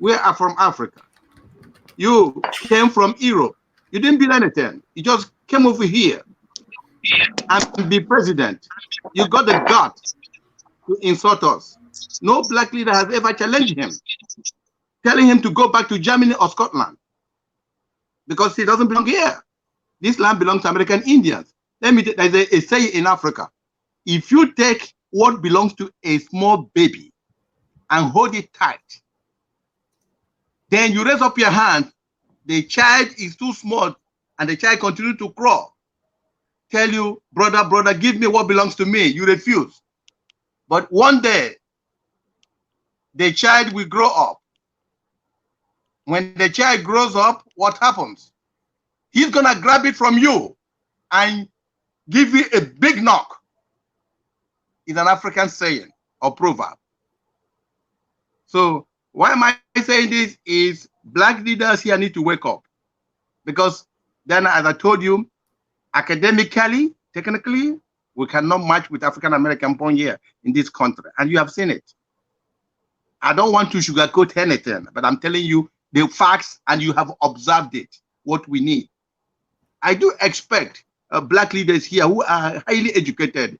We are from Africa. You came from Europe. You didn't build anything. You just came over here and be president. You got the guts to insult us. No Black leader has ever challenged him, telling him to go back to Germany or Scotland because he doesn't belong here. This land belongs to American Indians. There's a saying in Africa: if you take what belongs to a small baby and hold it tight, then you raise up your hand, the child is too small and the child continues to crawl. Tell you, brother, give me what belongs to me. You refuse. But one day, the child will grow up. When the child grows up, what happens? He's gonna grab it from you and give you a big knock. It's an African saying or proverb. So why am I saying this? Is black leaders here need to wake up, because then, as I told you, academically, technically, we cannot match with African American born here in this country, and you have seen it. I don't want to sugarcoat anything, but I'm telling you the facts, and you have observed it, what we need. I do expect black leaders here who are highly educated.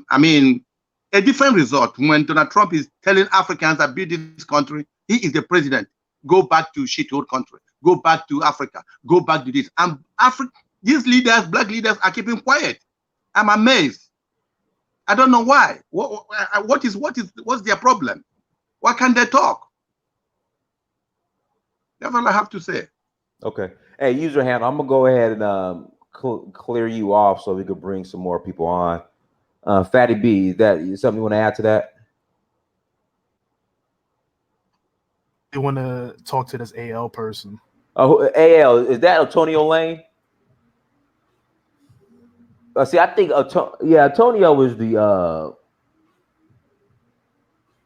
I mean, a different result when Donald Trump is telling Africans that build this country, he is the president. Go back to shithole country. Go back to Africa. Go back to this. And these leaders, black leaders, are keeping quiet. I'm amazed. I don't know why. What's their problem? Why can't they talk? That's all I have to say. Okay. Hey, user handle, I'm gonna go ahead and clear you off so we could bring some more people on. Fatty B, is that something you want to add to that? You want to talk to this AL person? Oh, AL, is that Antonio Lane? See, I think Antonio was the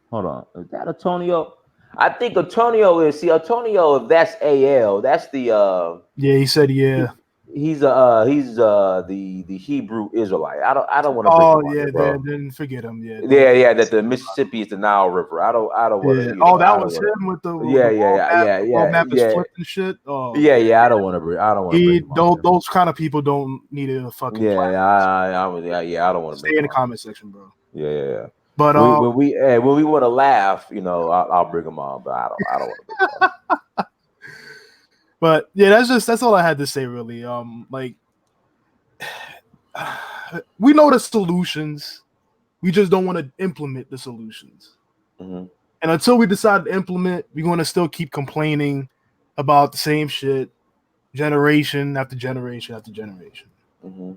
hold on, is that Antonio? I think Antonio is, Antonio, if that's AL, that's the yeah, he said he's the Hebrew Israelite. I don't want to. Oh yeah, then forget him. Yeah. That the Mississippi is the Nile River. I don't want to. Oh, that was him with the map is flipped and shit. Oh yeah. I don't want to. Those kind of people don't need a fucking. I don't want to. Stay in the comment section, bro. Yeah. But when we want to laugh, I'll bring them on. But I don't want to bring them on. But yeah, that's all I had to say, really. Like, we know the solutions, we just don't want to implement the solutions. Mm-hmm. And until we decide to implement, we're going to still keep complaining about the same shit, generation after generation after generation. Mm-hmm.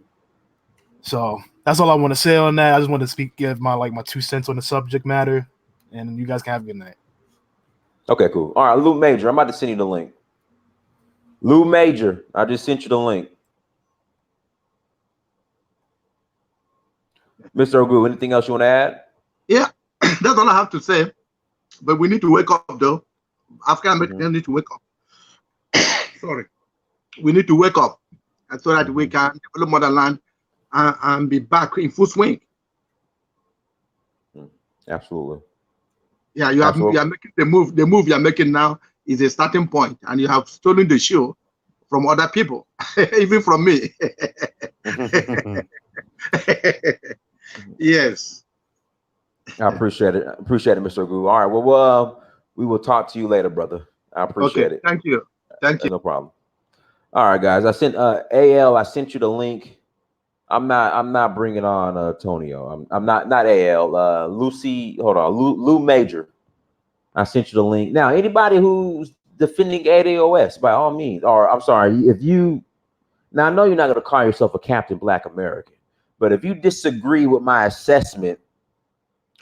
So that's all I want to say on that. I just want to give my 2 cents on the subject matter, and you guys can have a good night. Okay, cool. All right, Lou Major, I'm about to send you the link. Lou Major, I just sent you the link. Mr. Ogu, anything else you want to add? Yeah, that's all I have to say. But we need to wake up, though. African Americans need to wake up. Sorry. We need to wake up so that we can develop motherland and be back in full swing. Absolutely. Yeah, you are making the move. The move you are making now is a starting point, and you have stolen the show from other people, even from me. Yes. I appreciate it. Mr. Ogu. All right. Well, we will talk to you later, brother. I appreciate it. Thank you. Thank you. No problem. All right, guys. I sent AL. I sent you the link. I'm not bringing on Antonio. I'm not AL. Lucy. Hold on. Lou Major. I sent you the link. Now, anybody who's defending ADOS, by all means, or I'm sorry, if you, now I know you're not going to call yourself a Captain Black American, but if you disagree with my assessment,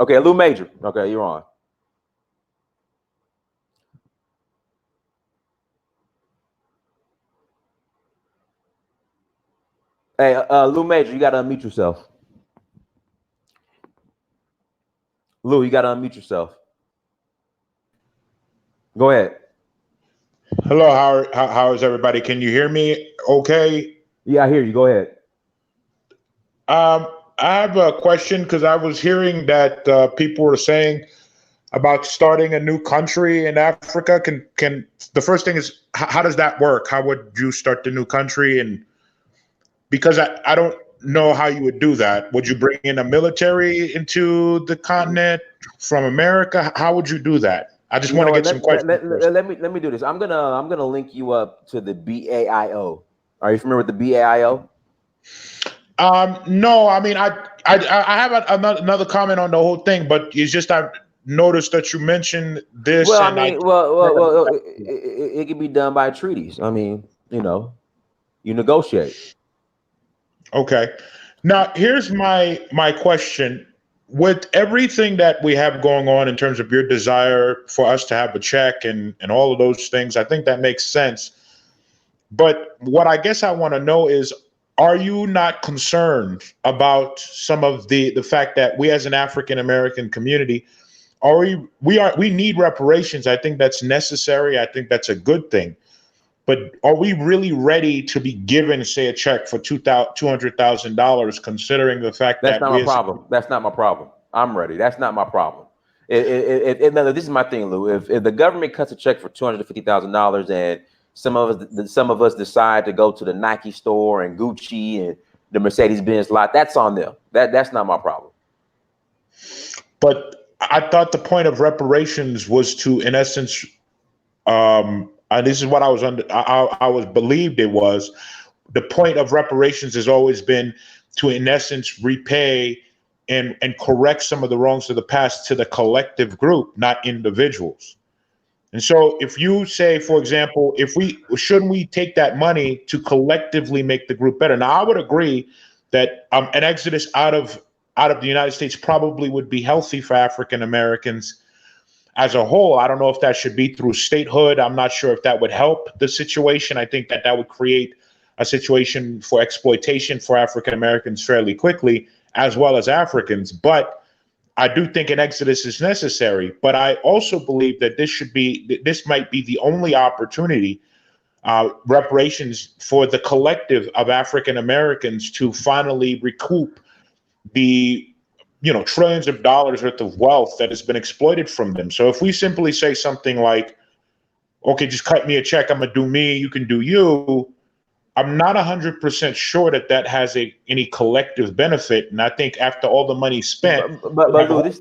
okay, Lou Major, okay, you're on. Hey, Lou Major, you got to unmute yourself. Lou, you got to unmute yourself. Go ahead. Hello, how is everybody? Can you hear me okay? Yeah, I hear you. Go ahead. I have a question because I was hearing that people were saying about starting a new country in Africa. Can the first thing is, how does that work? How would you start the new country? And because I don't know how you would do that. Would you bring in a military into the continent from America? How would you do that? I just want to get some questions. Let me do this. I'm gonna link you up to the BAIO. Are you familiar with the BAIO? No, I mean I have another comment on the whole thing, but it's just I noticed that you mentioned this. Well, I mean, it can be done by treaties. I mean, you negotiate. Okay. Now here's my question. with everything that we have going on in terms of your desire for us to have a check and all of those things, I think that makes sense. But what I guess I want to know is, are you not concerned about some of the fact that we as an African American community we need reparations? I think that's necessary. I think that's a good thing. But are we really ready to be given, say, a check for $200,000, considering the fact that that's not my problem? That's not my problem. I'm ready. That's not my problem. No, this is my thing, Lou. If the government cuts a check for $250,000 and some of us decide to go to the Nike store and Gucci and the Mercedes-Benz lot, that's on them. That's not my problem. But I thought the point of reparations was to, in essence, this is what I was believed it was. The point of reparations has always been to, in essence, repay and correct some of the wrongs of the past to the collective group, not individuals. And so if you say, for example, shouldn't we take that money to collectively make the group better? Now, I would agree that an exodus out of the United States probably would be healthy for African Americans as a whole. I don't know if that should be through statehood. I'm not sure if that would help the situation. I think that would create a situation for exploitation for African Americans fairly quickly, as well as Africans. But I do think an exodus is necessary. But I also believe that this might be the only opportunity, reparations for the collective of African Americans to finally recoup the trillions of dollars worth of wealth that has been exploited from them. So if we simply say something like, okay, just cut me a check, I'm gonna do me, you can do you, I'm not 100% sure that has any collective benefit. And I think after all the money spent, Lou, this is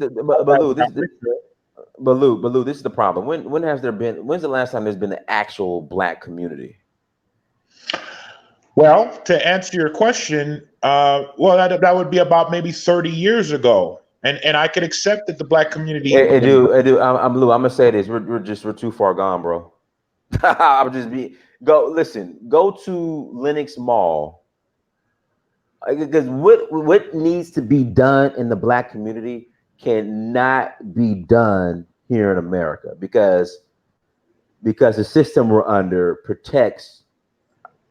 the problem. When's the last time there's been an actual Black community? Well, to answer your question, that would be about maybe 30 years ago, and I could accept that the Black community. I'm Lou. I'm gonna say this: we're too far gone, bro. Go to Lenox Mall, because what needs to be done in the Black community cannot be done here in America because the system we're under protects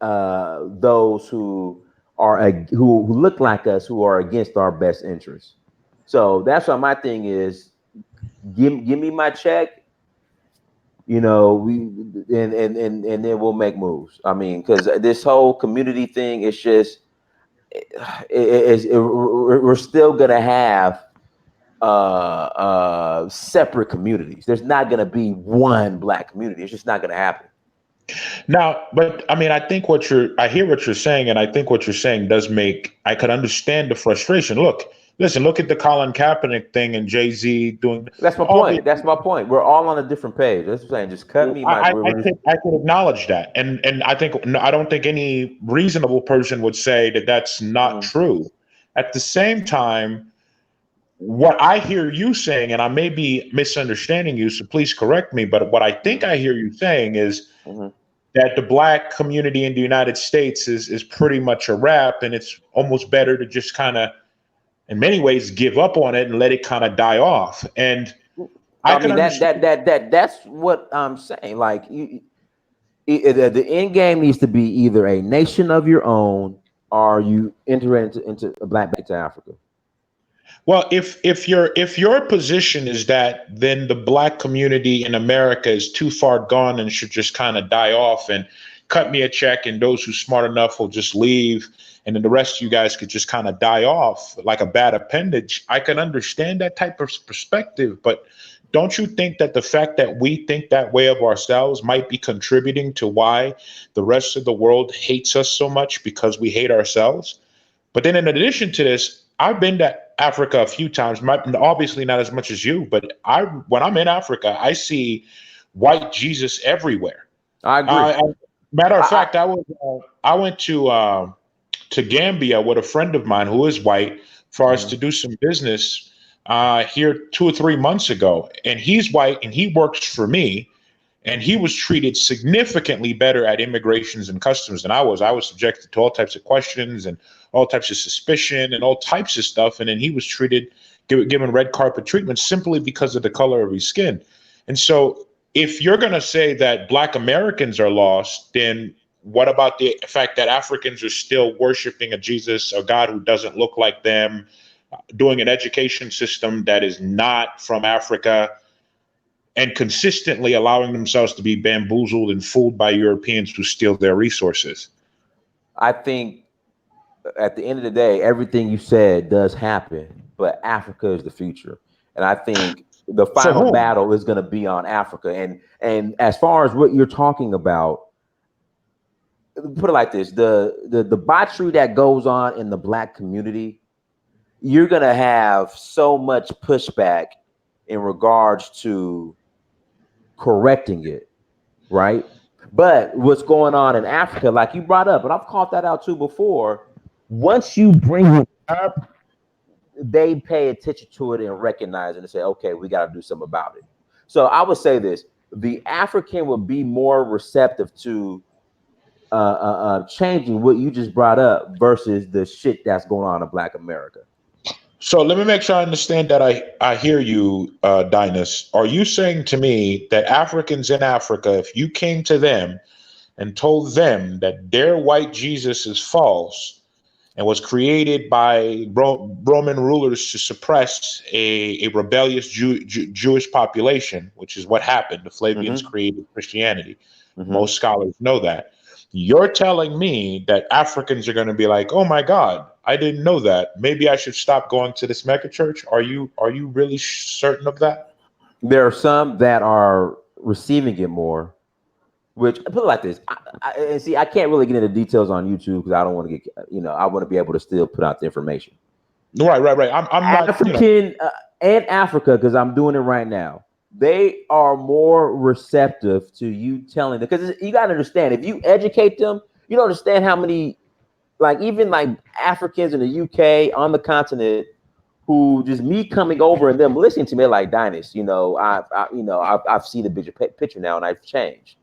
those who look like us, who are against our best interests. So that's why my thing is, give me my check, and then we'll make moves. I mean, because this whole community thing is just, we're still gonna have separate communities. There's not gonna be one Black community. It's just not gonna happen. Now, but I mean, I hear what you're saying, and I think what you're saying I could understand the frustration. Look at the Colin Kaepernick thing and Jay-Z doing. That's my point. That's my point. We're all on a different page. That's what I'm saying. Just cut me. I could acknowledge that, and I don't think any reasonable person would say that that's not true. At the same time, what I hear you saying, and I may be misunderstanding you, so please correct me, but what I think I hear you saying is that the Black community in the United States is pretty much a wrap, and it's almost better to just kind of, in many ways, give up on it and let it kind of die off. And I mean, that's what I'm saying. Like, the end game needs to be either a nation of your own, or you enter into a Black back to Africa. Well, if your position is that, then the Black community in America is too far gone and should just kind of die off, and cut me a check, and those who smart enough will just leave, and then the rest of you guys could just kind of die off like a bad appendage. I can understand that type of perspective, but don't you think that the fact that we think that way of ourselves might be contributing to why the rest of the world hates us so much, because we hate ourselves? But then in addition to this, I've been to Africa a few times, obviously not as much as you, but when I'm in Africa, I see white Jesus everywhere. I agree. Matter of fact, I went to Gambia with a friend of mine who is white for us to do some business here 2 or 3 months ago, and he's white and he works for me, and he was treated significantly better at immigrations and customs than I was. I was subjected to all types of questions and all types of suspicion and all types of stuff, and then he was treated given red carpet treatment simply because of the color of his skin. And so if you're going to say that Black Americans are lost, then what about the fact that Africans are still worshiping a Jesus, a God who doesn't look like them, doing an education system that is not from Africa, and consistently allowing themselves to be bamboozled and fooled by Europeans who steal their resources? I think at the end of the day, everything you said does happen, but Africa is the future. And I think the final battle is going to be on Africa. And as far as what you're talking about, put it like this, the debauchery that goes on in the Black community, you're going to have so much pushback in regards to correcting it, right? But what's going on in Africa, like you brought up, and I've called that out too before, once you bring it up, they pay attention to it and recognize it and say, okay, we got to do something about it. So I would say this, the African would be more receptive to changing what you just brought up versus the shit that's going on in Black America. So let me make sure I understand that I hear you, Dinus. Are you saying to me that Africans in Africa, if you came to them and told them that their white Jesus is false and was created by Roman rulers to suppress a rebellious Jewish population, which is what happened, the Flavians created Christianity. Most scholars know that. You're telling me that Africans are going to be like, oh my God, I didn't know that. Maybe I should stop going to this mega church. Are you really certain of that? There are some that are receiving it more, which put it like this. And see, I can't really get into details on YouTube because I don't want to get, I want to be able to still put out the information. Right. I'm not African and Africa, because I'm doing it right now. They are more receptive to you telling them, because you got to understand, if you educate them, you don't understand how many, even Africans in the UK on the continent, who just me coming over and them listening to me like, Dinus, I've seen the bigger picture now and I've changed.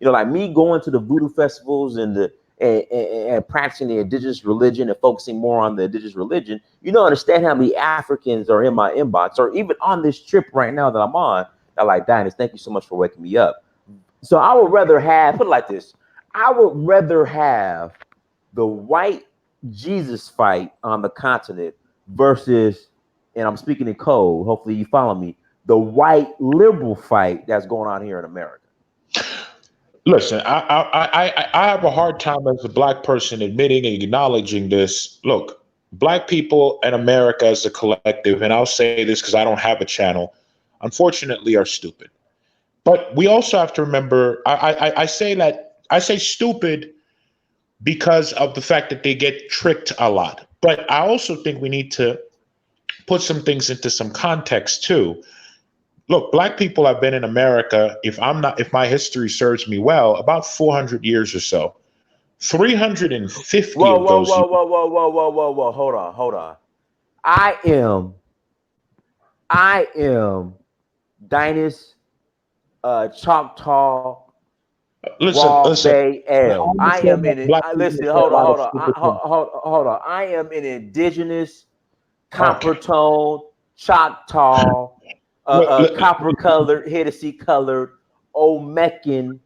Like me going to the voodoo festivals and and practicing the indigenous religion and focusing more on the indigenous religion, you don't understand how many Africans are in my inbox or even on this trip right now that I'm on. They're like, Dinus, thank you so much for waking me up. So I would rather have, put it like this, I would rather have the white Jesus fight on the continent versus, and I'm speaking in code, hopefully you follow me, the white liberal fight that's going on here in America. Listen, I have a hard time as a Black person admitting and acknowledging this. Look, Black people in America as a collective, and I'll say this because I don't have a channel, unfortunately are stupid. But we also have to remember, I say stupid because of the fact that they get tricked a lot. But I also think we need to put some things into some context too. Look, Black people have been in America, if my history serves me well, about 400 years or so. 350 of those. Whoa. Hold on. I am Dinus Choctaw. Listen. Bay L. I am in it. Listen, hold on. I am an indigenous copper tone Choctaw. Copper colored, Hennessy colored, Olmecan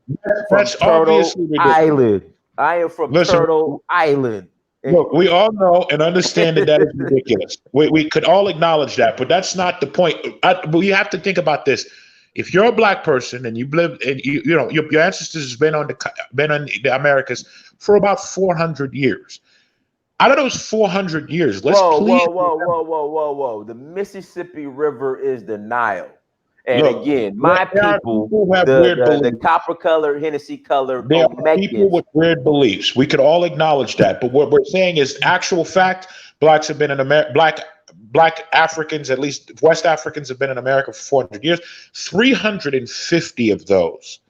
from Turtle Island. I am from Turtle Island. Look, we all know and understand that is ridiculous. We could all acknowledge that, but that's not the point. We have to think about this. If you're a Black person and you live, and your ancestors have been on the Americas for about 400 years. Out of those 400 years, whoa. The Mississippi River is the Nile. And again, my people have the copper colored, Hennessy colored, there are people with weird beliefs. We could all acknowledge that. But what we're saying is actual fact. Blacks have been in America, Black Africans, at least West Africans, have been in America for 400 years. 350 of those,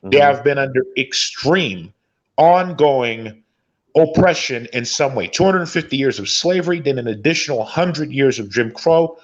they have been under extreme, ongoing oppression in some way. 250 years of slavery, then an additional 100 years of Jim Crow.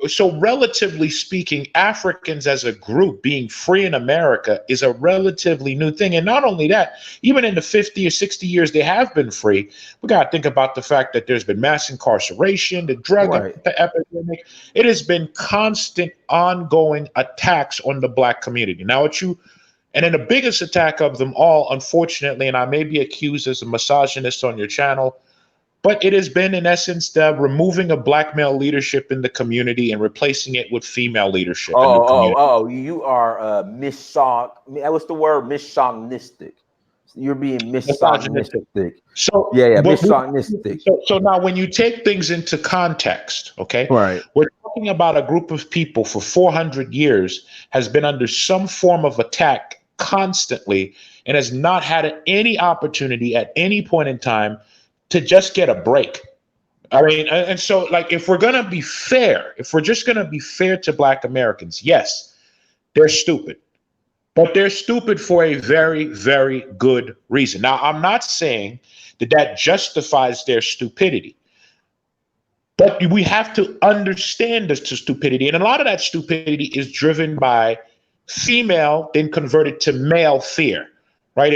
So relatively speaking, Africans as a group being free in America is a relatively new thing. And not only that, even in the 50 or 60 years they have been free, we got to think about the fact that there's been mass incarceration, the drug epidemic. It has been constant, ongoing attacks on the Black community. Now, and then the biggest attack of them all, unfortunately, and I may be accused as a misogynist on your channel, but it has been, in essence, the removing of Black male leadership in the community and replacing it with female leadership in the community. You are what's the word? Misogynistic. You're being misogynistic. So misogynistic. So now, when you take things into context, okay, right? We're talking about a group of people for 400 years has been under some form of attack constantly and has not had any opportunity at any point in time to just get a break. I mean, and so, like, if we're going to be fair, if we're just going to be fair to Black Americans, yes, they're stupid, but they're stupid for a very, very good reason. Now, I'm not saying that justifies their stupidity, but we have to understand the stupidity. And a lot of that stupidity is driven by female, then converted to male fear, right?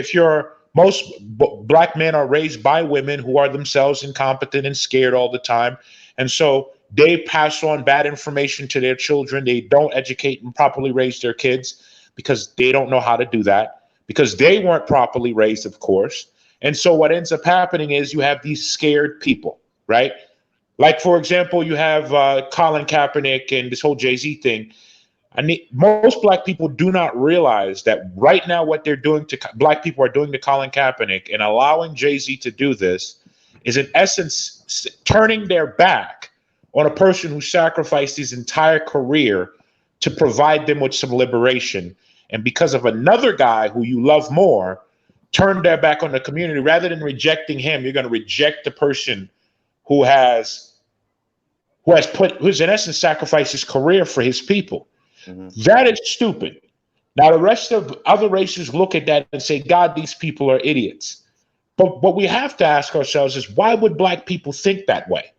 Most Black men are raised by women who are themselves incompetent and scared all the time. And so they pass on bad information to their children. They don't educate and properly raise their kids because they don't know how to do that, because they weren't properly raised, of course. And so what ends up happening is you have these scared people, right? Like, for example, you have Colin Kaepernick and this whole Jay-Z thing. Most Black people do not realize that right now what they're doing to Black people are doing to Colin Kaepernick and allowing Jay-Z to do this is, in essence, turning their back on a person who sacrificed his entire career to provide them with some liberation. And because of another guy who you love more, turn their back on the community. Rather than rejecting him, you're going to reject the person who's in essence sacrificed his career for his people. That is stupid. Now, the rest of other races look at that and say, God, these people are idiots. But what we have to ask ourselves is, why would Black people think that way?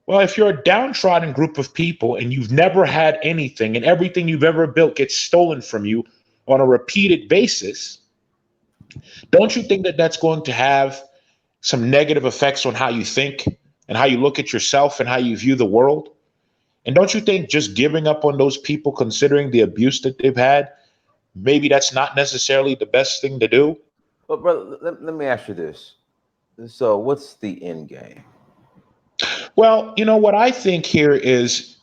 Well, if you're a downtrodden group of people and you've never had anything and everything you've ever built gets stolen from you on a repeated basis, don't you think that that's going to have some negative effects on how you think and how you look at yourself and how you view the world? And don't you think just giving up on those people, considering the abuse that they've had, maybe that's not necessarily the best thing to do? But brother, let me ask you this. So what's the end game? Well, what I think here is,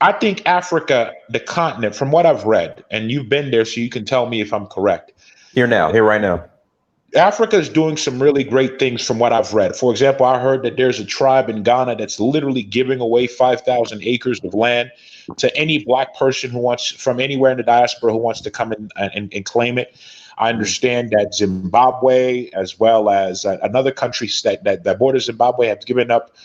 I think Africa, the continent, from what I've read, and you've been there, so you can tell me if I'm correct. Here right now. Africa is doing some really great things from what I've read. For example, I heard that there's a tribe in Ghana that's literally giving away 5,000 acres of land to any Black person who wants, from anywhere in the diaspora, who wants to come in and claim it. I understand that Zimbabwe, as well as another country that borders Zimbabwe, have given up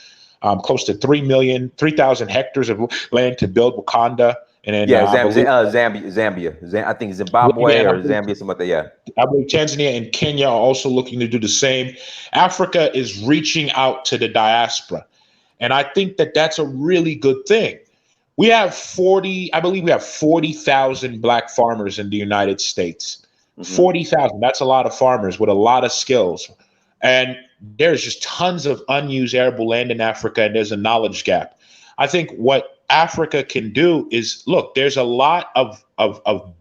close to 3,000 hectares of land to build Wakanda. And then, Zambia. I think Zimbabwe or Zambia, something like that. Yeah. I believe Tanzania and Kenya are also looking to do the same. Africa is reaching out to the diaspora. And I think that that's a really good thing. We have 40,000 Black farmers in the United States. 40,000. That's a lot of farmers with a lot of skills. And there's just tons of unused arable land in Africa, and there's a knowledge gap. I think what Africa can do is, look, there's a lot of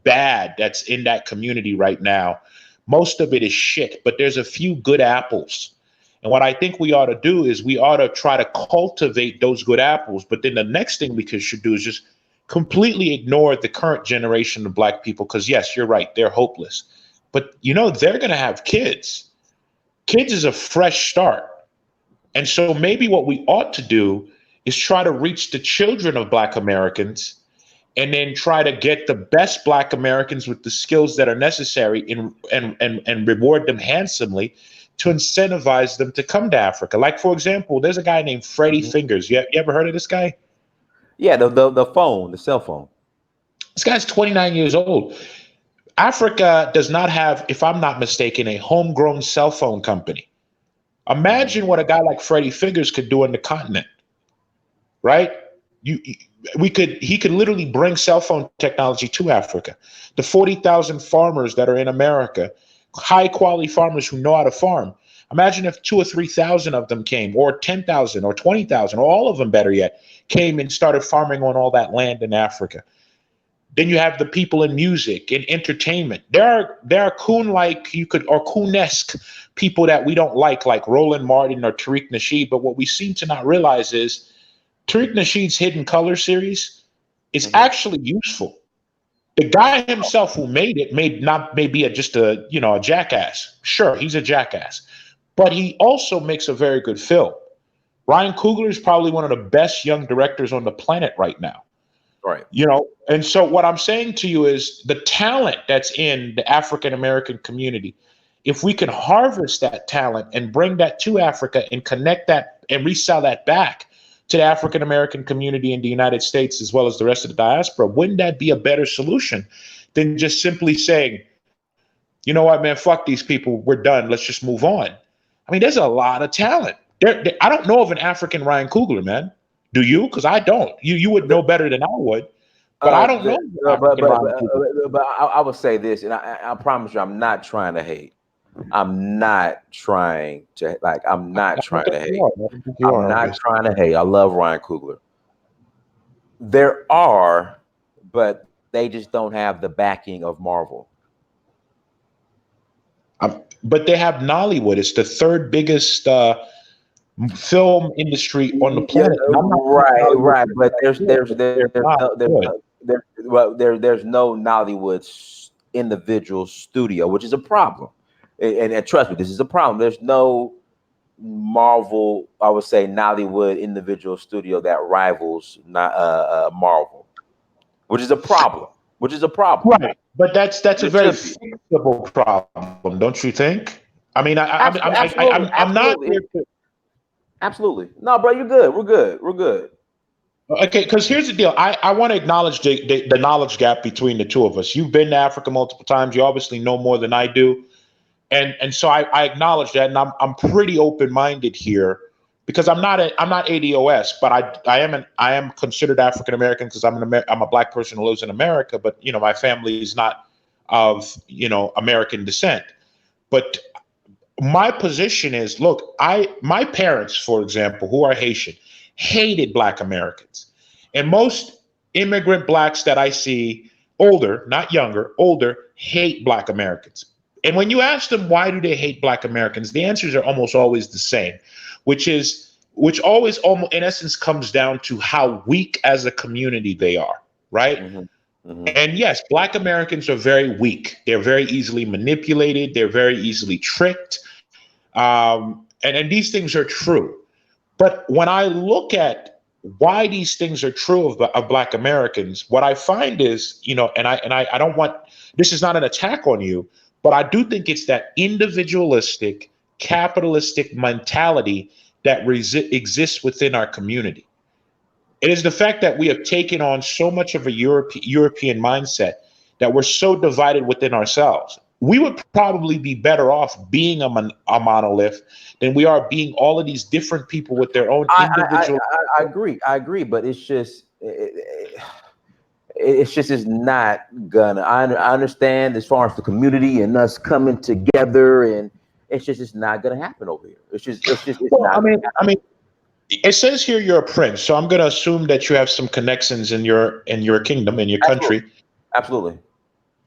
bad that's in that community right now. Most of it is shit, but there's a few good apples. And what I think we ought to do is we ought to try to cultivate those good apples. But then the next thing we should do is just completely ignore the current generation of Black people, because yes, you're right, they're hopeless. But they're going to have kids. Kids is a fresh start. And so maybe what we ought to do is try to reach the children of Black Americans and then try to get the best Black Americans with the skills that are necessary and reward them handsomely to incentivize them to come to Africa. Like, for example, there's a guy named Freddie Fingers. You ever heard of this guy? Yeah, the cell phone. This guy's 29 years old. Africa does not have, if I'm not mistaken, a homegrown cell phone company. Imagine what a guy like Freddie Fingers could do on the continent. right? He could literally bring cell phone technology to Africa. The 40,000 farmers that are in America, high quality farmers who know how to farm. Imagine if 2 or 3,000 of them came, or 10,000 or 20,000, or all of them, better yet, came and started farming on all that land in Africa. Then you have the people in music and entertainment. There are coon-like, or coon-esque people that we don't like Roland Martin or Tariq Nasheed. But what we seem to not realize is Tariq Nasheed's Hidden Color series is actually useful. The guy himself who made it may be just a jackass. Sure, he's a jackass, but he also makes a very good film. Ryan Coogler is probably one of the best young directors on the planet right now. Right. And so what I'm saying to you is the talent that's in the African American community, if we can harvest that talent and bring that to Africa and connect that and resell that back to the African American community in the United States as well as the rest of the diaspora, wouldn't that be a better solution than just simply saying, you know what, man, fuck these people, we're done, let's just move on? I mean, there's a lot of talent. I don't know of an African Ryan Coogler, man. Do you? Because I don't. You would know better than I would. But I don't know. But I would say this, and I promise you, I'm not trying to hate. I'm not trying to hate. I'm not trying to hate. I love Ryan Coogler. There are, but they just don't have the backing of Marvel. But they have Nollywood. It's the third biggest film industry on the planet. Right. But there's no Nollywood individual studio, which is a problem. And trust me, this is a problem. There's no Marvel, I would say, Nollywood individual studio that rivals Marvel, which is a problem. Right, but that's a very fixable problem, don't you think? I mean, I'm not here to. Absolutely. No, bro, you're good. We're good. Okay, because here's the deal. I want to acknowledge the knowledge gap between the two of us. You've been to Africa multiple times. You obviously know more than I do. And so I acknowledge that, and I'm pretty open-minded here because I'm not ADOS, but I am considered African American because I'm a black person who lives in America, but my family is not of American descent. But my position is, look, my parents, for example, who are Haitian, hated Black Americans, and most immigrant blacks that I see, older, not younger, older, hate Black Americans. And when you ask them why do they hate Black Americans, the answers are almost always the same, which always almost in essence comes down to how weak as a community they are, right? And yes, Black Americans are very weak. They're very easily manipulated. They're very easily tricked. And these things are true. But when I look at why these things are true of Black Americans, what I find is, and I don't want, this is not an attack on you, but I do think it's that individualistic, capitalistic mentality that exists within our community. It is the fact that we have taken on so much of a European mindset that we're so divided within ourselves. We would probably be better off being a monolith than we are being all of these different people with their own individual. I agree, but it's just it's not gonna. I understand as far as the community and us coming together, and it's not gonna happen over here. It's not. I mean, it says here you're a prince, so I'm gonna assume that you have some connections in your kingdom, in your country. Absolutely.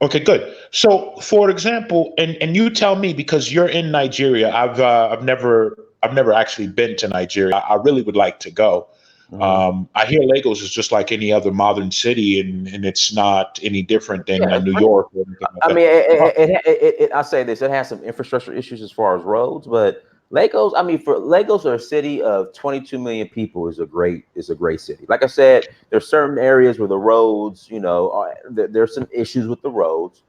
Okay, good. So, for example, and you tell me, because you're in Nigeria. I've never actually been to Nigeria. I really would like to go. I hear Lagos is just like any other modern city, and it's not any different than New York. Or like I'll say this: it has some infrastructure issues as far as roads, but Lagos. I mean, for Lagos, or a city of 22 million people, is a great city. Like I said, there's certain areas where the roads, there's some issues with the roads,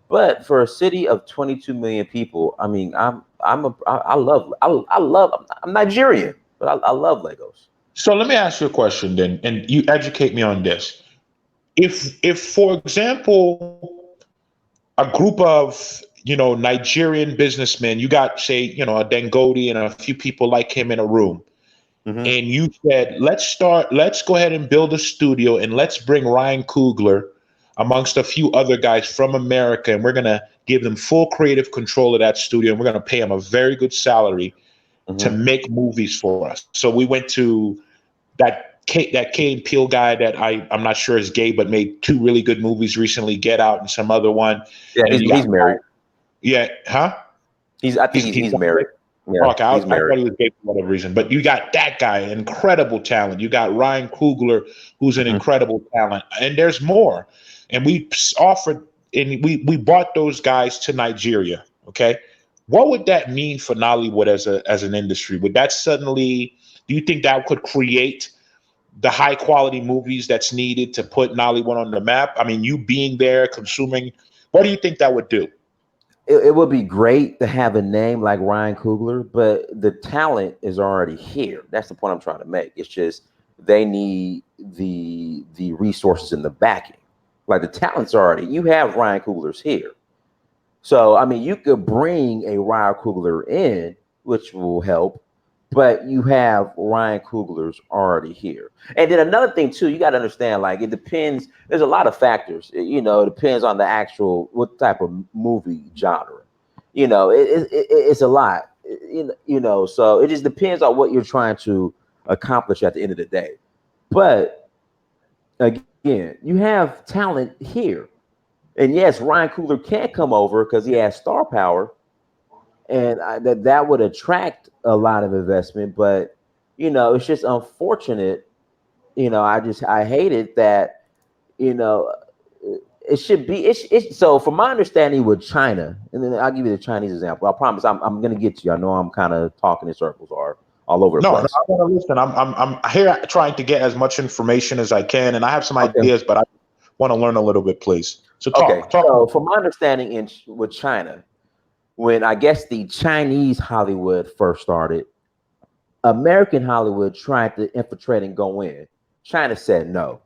but for a city of 22 million people, I mean, I'm Nigerian, but I love Lagos. So let me ask you a question then, and you educate me on this. If for example, a group of Nigerian businessmen, you got, say, a Dangote and a few people like him in a room, and you said, let's go ahead and build a studio, and let's bring Ryan Coogler amongst a few other guys from America, and we're going to give them full creative control of that studio, and we're going to pay them a very good salary to make movies for us. So we went to that Key and Peele guy that I'm not sure is gay, but made 2 really good movies recently, Get Out and some other one. Yeah, he's married. Yeah, huh? I think he's married. Yeah, okay, I thought he was gay for whatever reason. But you got that guy, incredible talent. You got Ryan Coogler, who's an incredible talent. And there's more. And we offered, and we brought those guys to Nigeria, okay? What would that mean for Nollywood as an industry? Would that suddenly, do you think that could create the high quality movies that's needed to put Nollywood on the map? I mean, you being there, consuming, what do you think that would do? It would be great to have a name like Ryan Coogler, but the talent is already here. That's the point I'm trying to make. It's just they need the resources in the backing. Like the talent's already, you have Ryan Coogler's here. So, I mean, you could bring a Ryan Coogler in, which will help, but you have Ryan Coogler's already here. And then another thing too, you got to understand, like it depends. There's a lot of factors. You know, it depends on the actual what type of movie genre. You know, it's a lot. You know, so it just depends on what you're trying to accomplish at the end of the day. But again, you have talent here, and yes, Ryan Coogler can come over because he has star power. And that would attract a lot of investment, but you know, it's just unfortunate. You know, I hate it that, you know, it should be. It's so from my understanding with China, and then I'll give you the Chinese example. I promise I'm going to get to you. I know I'm kind of talking in circles or all over the place. No, I want to listen. I'm here trying to get as much information as I can, and I have some ideas, but I want to learn a little bit, please. So talk. So from my understanding with China, when I guess the Chinese Hollywood first started, American Hollywood tried to infiltrate and go in. China said no.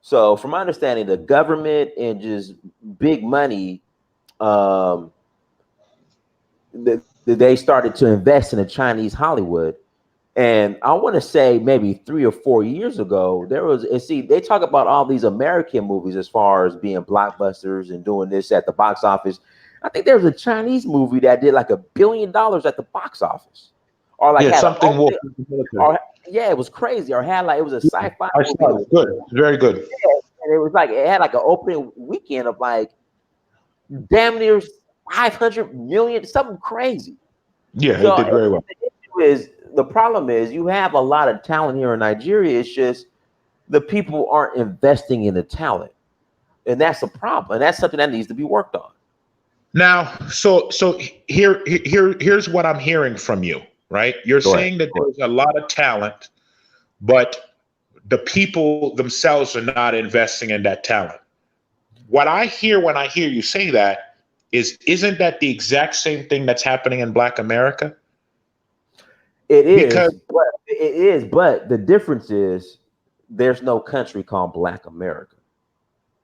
So from my understanding, the government and just big money, they started to invest in the Chinese Hollywood. And I want to say maybe 3 or 4 years ago, there was, and see, they talk about all these American movies as far as being blockbusters and doing this at the box office. I think there was a Chinese movie that did like $1 billion at the box office, or like something. It was crazy, or had like it was a sci-fi. I saw it. Good, very good. Yeah, and it was like it had like an opening weekend of like damn near 500 million, something crazy. Yeah, so it did very well. The problem is you have a lot of talent here in Nigeria. It's just the people aren't investing in the talent, and that's a problem, and that's something that needs to be worked on. Now, so here's what I'm hearing from you, right? You're saying that there's a lot of talent, but the people themselves are not investing in that talent. What I hear when I hear you say that isn't that the exact same thing that's happening in Black America? It is, but the difference is there's no country called Black America.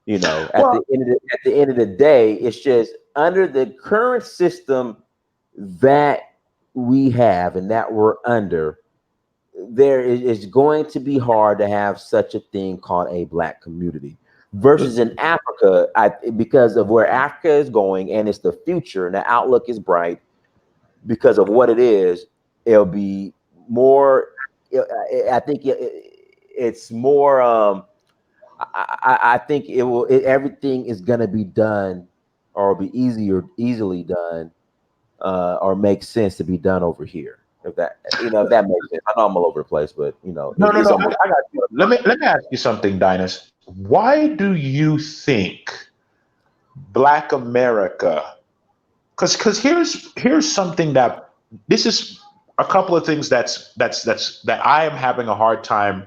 You know, at the end of the day, it's just under the current system that we have and that we're under, there is going to be hard to have such a thing called a Black community. Versus in Africa, because of where Africa is going and it's the future and the outlook is bright, because of what it is, it'll be more. I think it's more. I think it will. Everything is going to be done, or be easily done, or makes sense to be done over here. If that makes sense. I know I'm all over the place, but no. I got you. Let me ask you something, Dynas. Why do you think Black America? Because here's something that this is a couple of things that I am having a hard time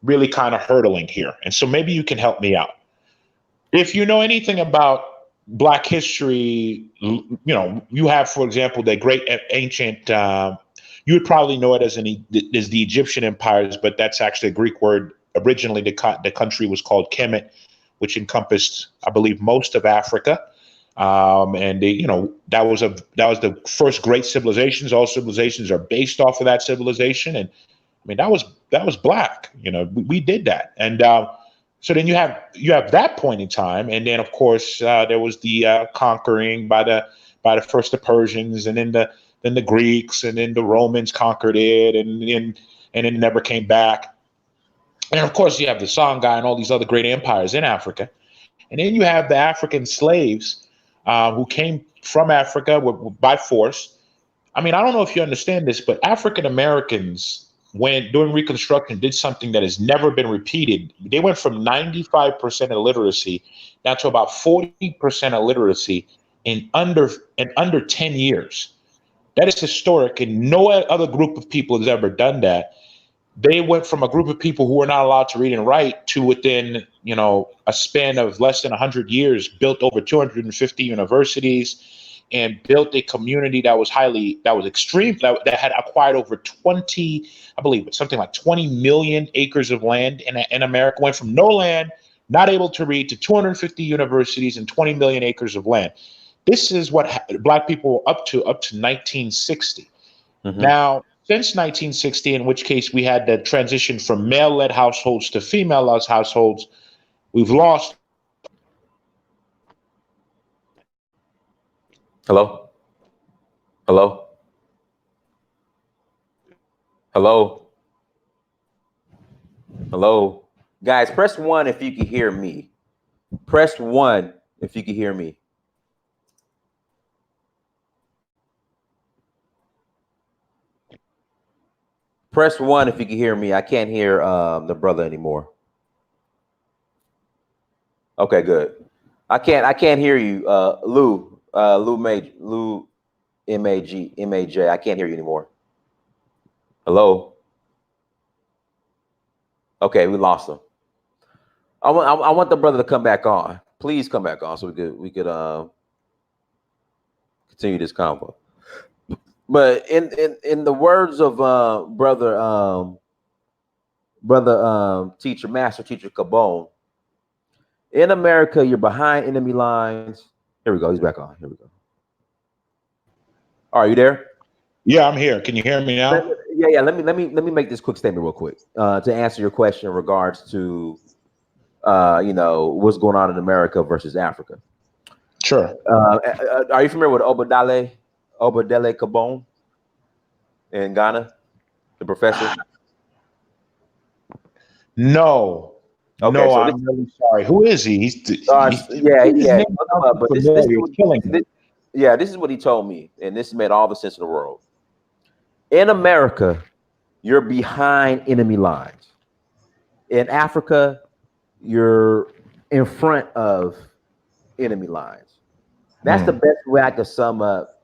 really kind of hurdling here. And so maybe you can help me out. If you know anything about Black history, you have, for example, the great ancient, you would probably know it as the Egyptian empires, but that's actually a Greek word. Originally, the country was called Kemet, which encompassed, I believe, most of Africa. And they, that was the first great civilizations. All civilizations are based off of that civilization, and I mean that was black. We did that, and so then you have that point in time, and then of course there was the conquering by the first the Persians, and then the Greeks, and then the Romans conquered it, and it never came back. And of course you have the Songhai and all these other great empires in Africa, and then you have the African slaves who came from Africa by force. I mean, I don't know if you understand this, but African Americans, when during Reconstruction, did something that has never been repeated. They went from 95% illiteracy down to about 40% illiteracy in under 10 years. That is historic, and no other group of people has ever done that. They went from a group of people who were not allowed to read and write to within, a span of less than 100 years, built over 250 universities and built a community that was extreme, that had acquired over 20, I believe it's something like 20 million acres of land in America. Went from no land, not able to read, to 250 universities and 20 million acres of land. This is what Black people were up to 1960. Mm-hmm. Now, since 1960, in which case we had the transition from male-led households to female-led households, we've lost. Hello? Hello? Hello? Hello? Guys, press 1 if you can hear me. Press 1 if you can hear me. Press 1 if you can hear me. I can't hear the brother anymore. Okay, good. I can't hear you, Lou MAJ. I can't hear you anymore. Hello. Okay, we lost him. I want the brother to come back on. Please come back on so we could continue this convo. But in the words of Master Teacher Cabone, in America, you're behind enemy lines. Here we go. He's back on. Here we go. Are you there? Yeah, I'm here. Can you hear me now? Yeah. Let me make this quick statement real quick to answer your question in regards to what's going on in America versus Africa. Sure. Are you familiar with Obadele Cabone in Ghana, the professor? No. Okay, no, so I'm really sorry. Who is he? This is what he told me, and this made all the sense in the world. In America, you're behind enemy lines. In Africa, you're in front of enemy lines. That's the best way I could sum up,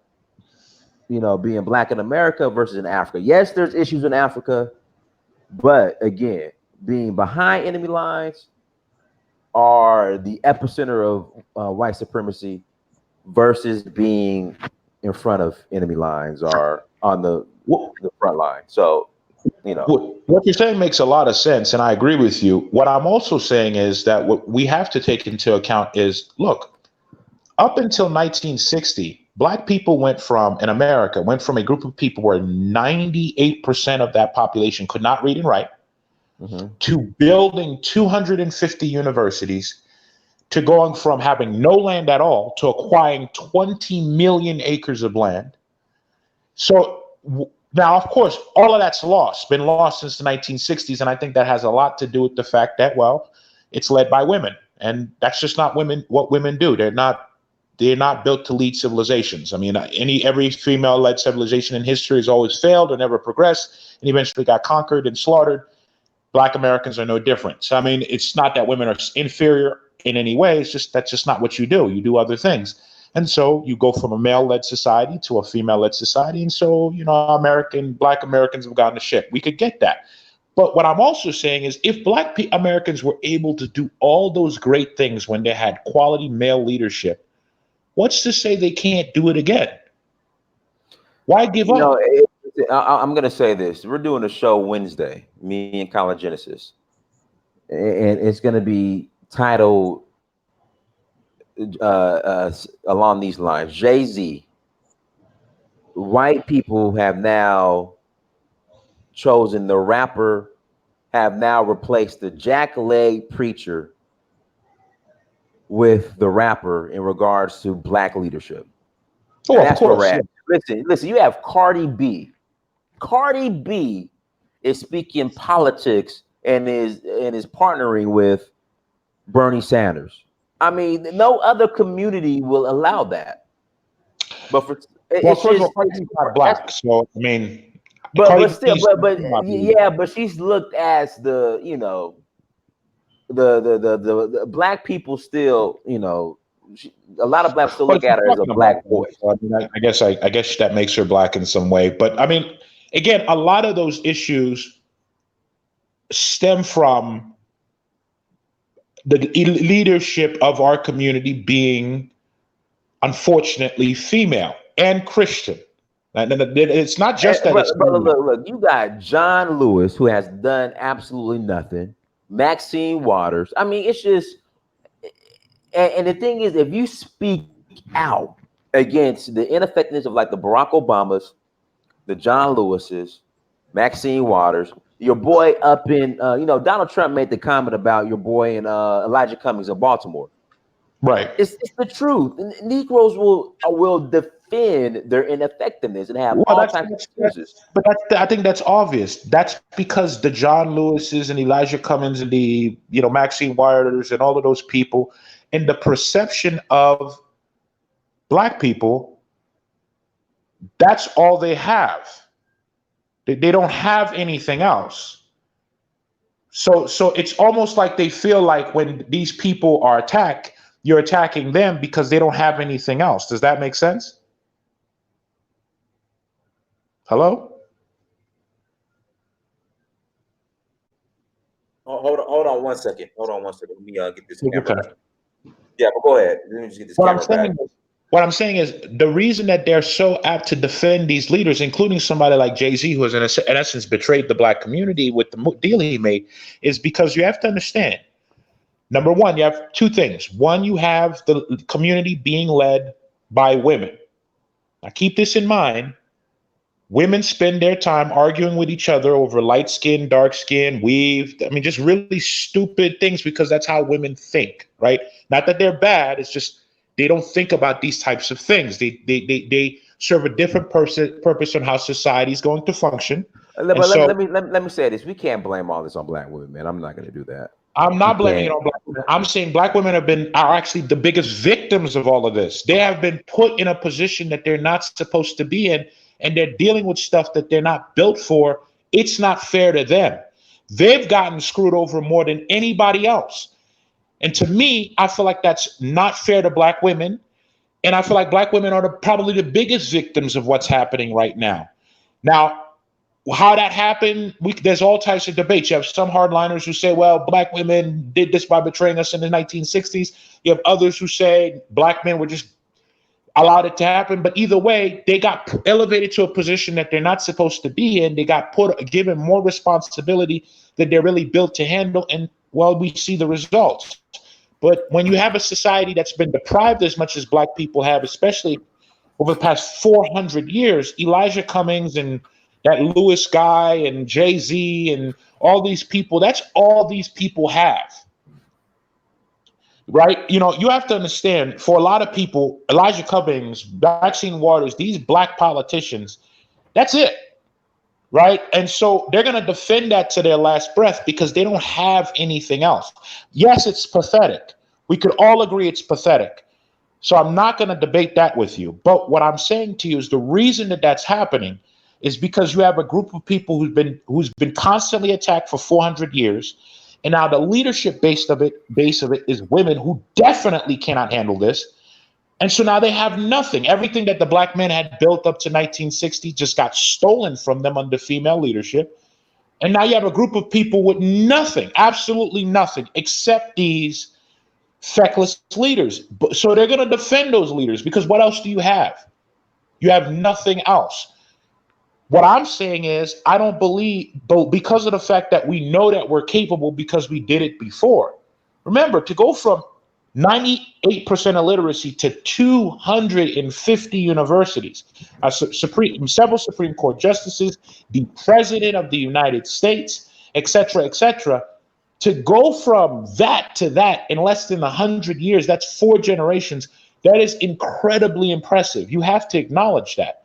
being Black in America versus in Africa. Yes, there's issues in Africa, but again, being behind enemy lines are the epicenter of white supremacy versus being in front of enemy lines or on the front line. So, what you're saying makes a lot of sense, and I agree with you. What I'm also saying is that what we have to take into account is, look, up until 1960, Black people in America went from a group of people where 98% of that population could not read and write, to building 250 universities, to going from having no land at all to acquiring 20 million acres of land. So now, of course, all of that's been lost since the 1960s. And I think that has a lot to do with the fact that, well, it's led by women. And that's just not what women do. They're not built to lead civilizations. I mean, every female-led civilization in history has always failed or never progressed and eventually got conquered and slaughtered. Black Americans are no different. So, I mean, it's not that women are inferior in any way. It's just that's just not what you do. You do other things. And so you go from a male-led society to a female-led society. And so, Black Americans have gotten to shit. We could get that. But what I'm also saying is if Black Americans were able to do all those great things when they had quality male leadership, what's to say they can't do it again? Why give up? I'm going to say this. We're doing a show Wednesday, me and Colin Genesis. And it's going to be titled along these lines. Jay-Z, white people have now chosen the rapper, have now replaced the jackleg preacher with the rapper in regards to black leadership. Oh, And of that's where course. we're at. Listen, you have Cardi B. Cardi B is speaking politics and is partnering with Bernie Sanders. I mean, no other community will allow that. But for Well, first of all, Cardi B's not black, so I mean, but still, but she's looked as the, you know, the black people still, you know, a lot of blacks still look at her as a black voice. So, I mean, I guess that makes her black in some way. But I mean, again, a lot of those issues stem from the leadership of our community being, unfortunately, female and Christian. And it's not just that. Look, you got John Lewis, who has done absolutely nothing. Maxine Waters. I mean, it's just, and the thing is, if you speak out against the ineffectiveness of like the Barack Obamas, the John Lewises, Maxine Waters, your boy up in, you know, Donald Trump made the comment about your boy in Elijah Cummings in Baltimore. Right. It's the truth. Negroes will defend their ineffectiveness and have all types of excuses. But I think that's obvious. That's because the John Lewises and Elijah Cummings and the, you know, Maxine Waters and all of those people, and the perception of black people, that's all they have. They don't have anything else. So it's almost like they feel like when these people are attacked, you're attacking them because they don't have anything else. Does that make sense? Hello? Hold on 1 second. Let me get this camera back. Yeah, but go ahead. Let me just get this camera back. What I'm saying is the reason that they're so apt to defend these leaders, including somebody like Jay-Z, who has in essence betrayed the black community with the deal he made, is because you have to understand, number one, you have two things. One, you have the community being led by women. Now keep this in mind. Women spend their time arguing with each other over light skin, dark skin, weave. I mean, just really stupid things because that's how women think, right? Not that they're bad. It's just they don't think about these types of things. They serve a different purpose on how society is going to function. Let me say this: we can't blame all this on black women, man. I'm not going to do that. I'm not blaming it on black women. I'm saying black women are actually the biggest victims of all of this. They have been put in a position that they're not supposed to be in, and they're dealing with stuff that they're not built for. It's not fair to them. They've gotten screwed over more than anybody else. And to me, I feel like that's not fair to black women. And I feel like black women are probably the biggest victims of what's happening right now. Now, how that happened, there's all types of debates. You have some hardliners who say, well, black women did this by betraying us in the 1960s. You have others who say black men were just allowed it to happen. But either way, they got elevated to a position that they're not supposed to be in. They got given more responsibility that they're really built to handle. And well, we see the results. But when you have a society that's been deprived as much as black people have, especially over the past 400 years, Elijah Cummings and that Lewis guy and Jay-Z and all these people, that's all these people have. Right? You know, you have to understand, for a lot of people, Elijah Cummings, Maxine Waters, these black politicians, that's it. Right? And so they're going to defend that to their last breath because they don't have anything else. Yes, it's pathetic. We could all agree it's pathetic. So I'm not going to debate that with you. But what I'm saying to you is the reason that that's happening is because you have a group of people who's been constantly attacked for 400 years. And now the leadership base of it is women who definitely cannot handle this. And so now they have nothing. Everything that the black men had built up to 1960 just got stolen from them under female leadership. And now you have a group of people with nothing, absolutely nothing, except these feckless leaders. So they're going to defend those leaders because what else do you have? You have nothing else. What I'm saying is I don't believe, but because of the fact that we know that we're capable because we did it before. Remember, to go from 98% illiteracy to 250 universities, several Supreme Court justices, the President of the United States, etc., to go from that to that in less than 100 years, that's 4 generations. That is incredibly impressive. You have to acknowledge that.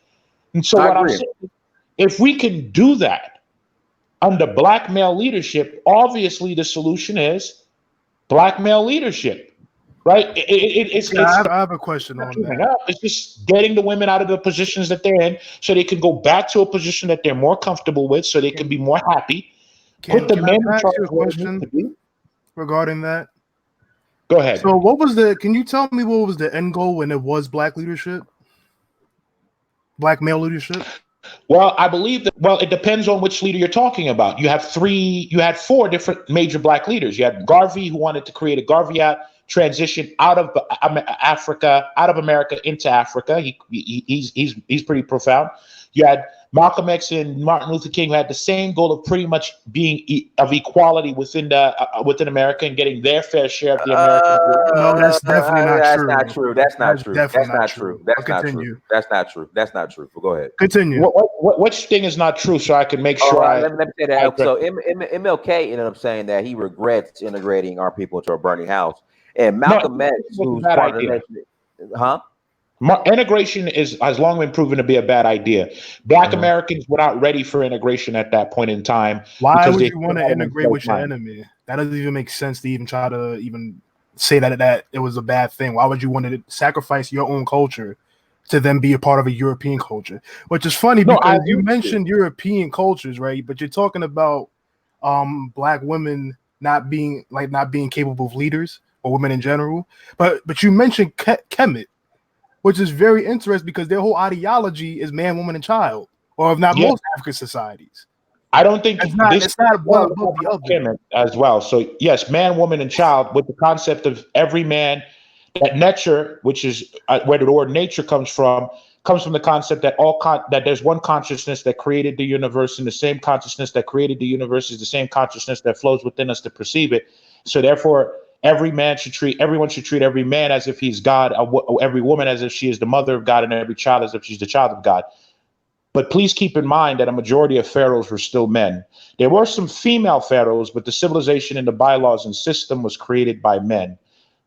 And so what I'm saying, if we can do that under black male leadership, obviously the solution is black male leadership. Right? I have a question on that. It's just getting the women out of the positions that they're in so they can go back to a position that they're more comfortable with so they can be more happy. Can I ask you a question regarding that? Go ahead. So can you tell me what was the end goal when it was black leadership? Black male leadership? Well, I believe that, it depends on which leader you're talking about. You had 4 different major black leaders. You had Garvey, who wanted to create a Garveyite transition out of Africa, out of America into Africa. He's pretty profound. You had Malcolm X and Martin Luther King, who had the same goal of pretty much being of equality within America and getting their fair share of the American. No, that's definitely not true. That's not true. That's not true. That's not true. But go ahead. Continue. Which thing is not true? So I can make sure. Let me say that. So MLK ended up saying that he regrets integrating our people into a burning house. And Malcolm X, who's part of the nation, integration has long been proven to be a bad idea. Black Americans were not ready for integration at that point in time. Why would you want to integrate with your enemy? That doesn't even make sense to even try to even say that it was a bad thing. Why would you want to sacrifice your own culture to then be a part of a European culture? Which is funny because you mentioned European cultures, right? But you're talking about black women not being capable of leaders, or women in general. But you mentioned Kemet, which is very interesting because their whole ideology is man, woman, and child, or if not most African societies. I don't think it's not one above the other as well. So yes, man, woman, and child, with the concept of every man, that nature, which is where the word nature comes from the concept that that there's one consciousness that created the universe, and the same consciousness that created the universe is the same consciousness that flows within us to perceive it. So therefore, everyone should treat every man as if he's God, every woman as if she is the mother of God, and every child as if she's the child of God. But please keep in mind that a majority of pharaohs were still men. There were some female pharaohs, but the civilization and the bylaws and system was created by men.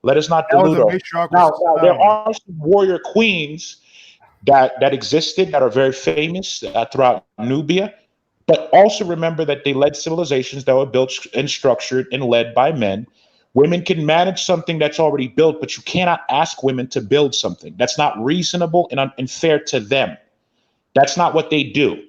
Let us not delude ourselves. Now, there are some warrior queens that existed that are very famous throughout Nubia, but also remember that they led civilizations that were built and structured and led by men. Women can manage something that's already built, but you cannot ask women to build something. That's not reasonable and unfair to them. That's not what they do.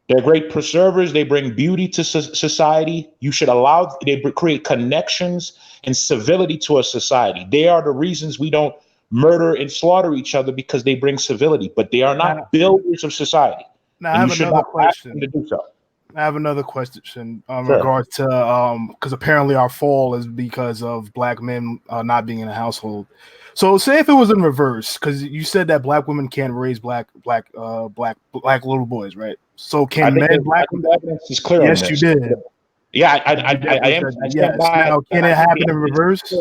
They're great preservers. They bring beauty to society. They create connections and civility to a society. They are the reasons we don't murder and slaughter each other, because they bring civility, but they are not builders of society. Now, I have another question. To do so. I have another question in regard to because apparently our fall is because of black men not being in a household. So say if it was in reverse, because you said that black women can't raise black little boys, right? So can men black women? Is clear. Yes, you did. Yeah, I am. Yes. Now, can it happen in reverse?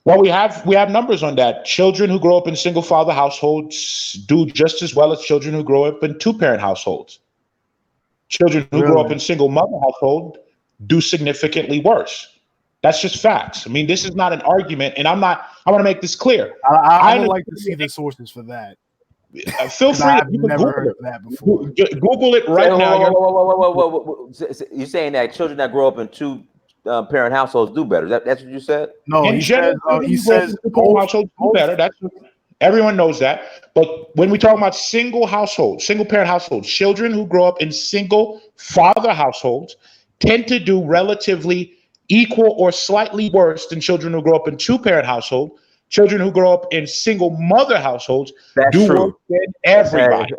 Well, we have numbers on that. Children who grow up in single father households do just as well as children who grow up in 2-parent households. Children who grow up in single mother household do significantly worse. That's just facts. I mean, this is not an argument, and I want to make this clear. I would like to see the sources for that. Feel free. I've never heard of that before. Google it right now. Whoa. You're saying that children that grow up in 2-parent households do better? That's what you said? No, he says households do better. That's everyone knows that. But when we talk about single parent households, children who grow up in single father households tend to do relatively equal or slightly worse than children who grow up in 2-parent households. Children who grow up in single mother households do worse than everybody.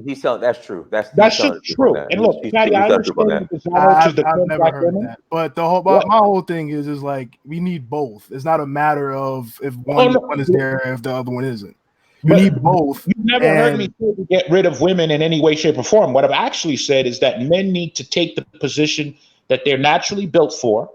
He's telling that's true. That's true. And look, Patty, I understand I've never heard of that. But my whole thing is like we need both. It's not a matter of if one is there, if the other one isn't. You need both. You've never heard me say to get rid of women in any way, shape, or form. What I've actually said is that men need to take the position that they're naturally built for,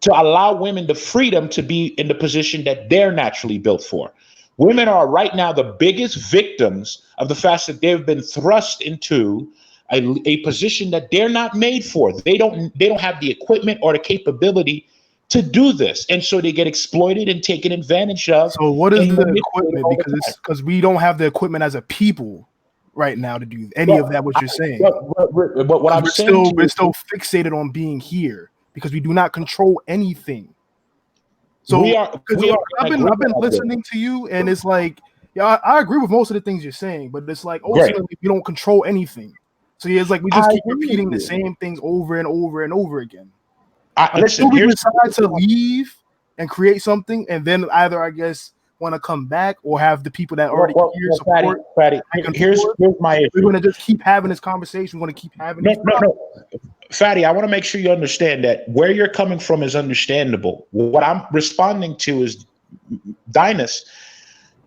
to allow women the freedom to be in the position that they're naturally built for. Women are right now the biggest victims of the fact that they've been thrust into a position that they're not made for. They don't have the equipment or the capability to do this, and so they get exploited and taken advantage of. So what is the equipment? Because we don't have the equipment as a people right now to do any of that. What you're saying? But what I'm saying, we're still fixated on being here because we do not control anything. So I've been listening to you, and it's like, yeah, I agree with most of the things you're saying, but it's like ultimately we don't control anything. So yeah, it's like we just keep repeating the same things over and over and over again. Until we decide to leave and create something, and then either I guess want to come back or have the people that already here support. Fatty, here's my issue. We're going to just keep having this conversation. We're going to keep having no. Fatty, I want to make sure you understand that where you're coming from is understandable. What I'm responding to is Dynas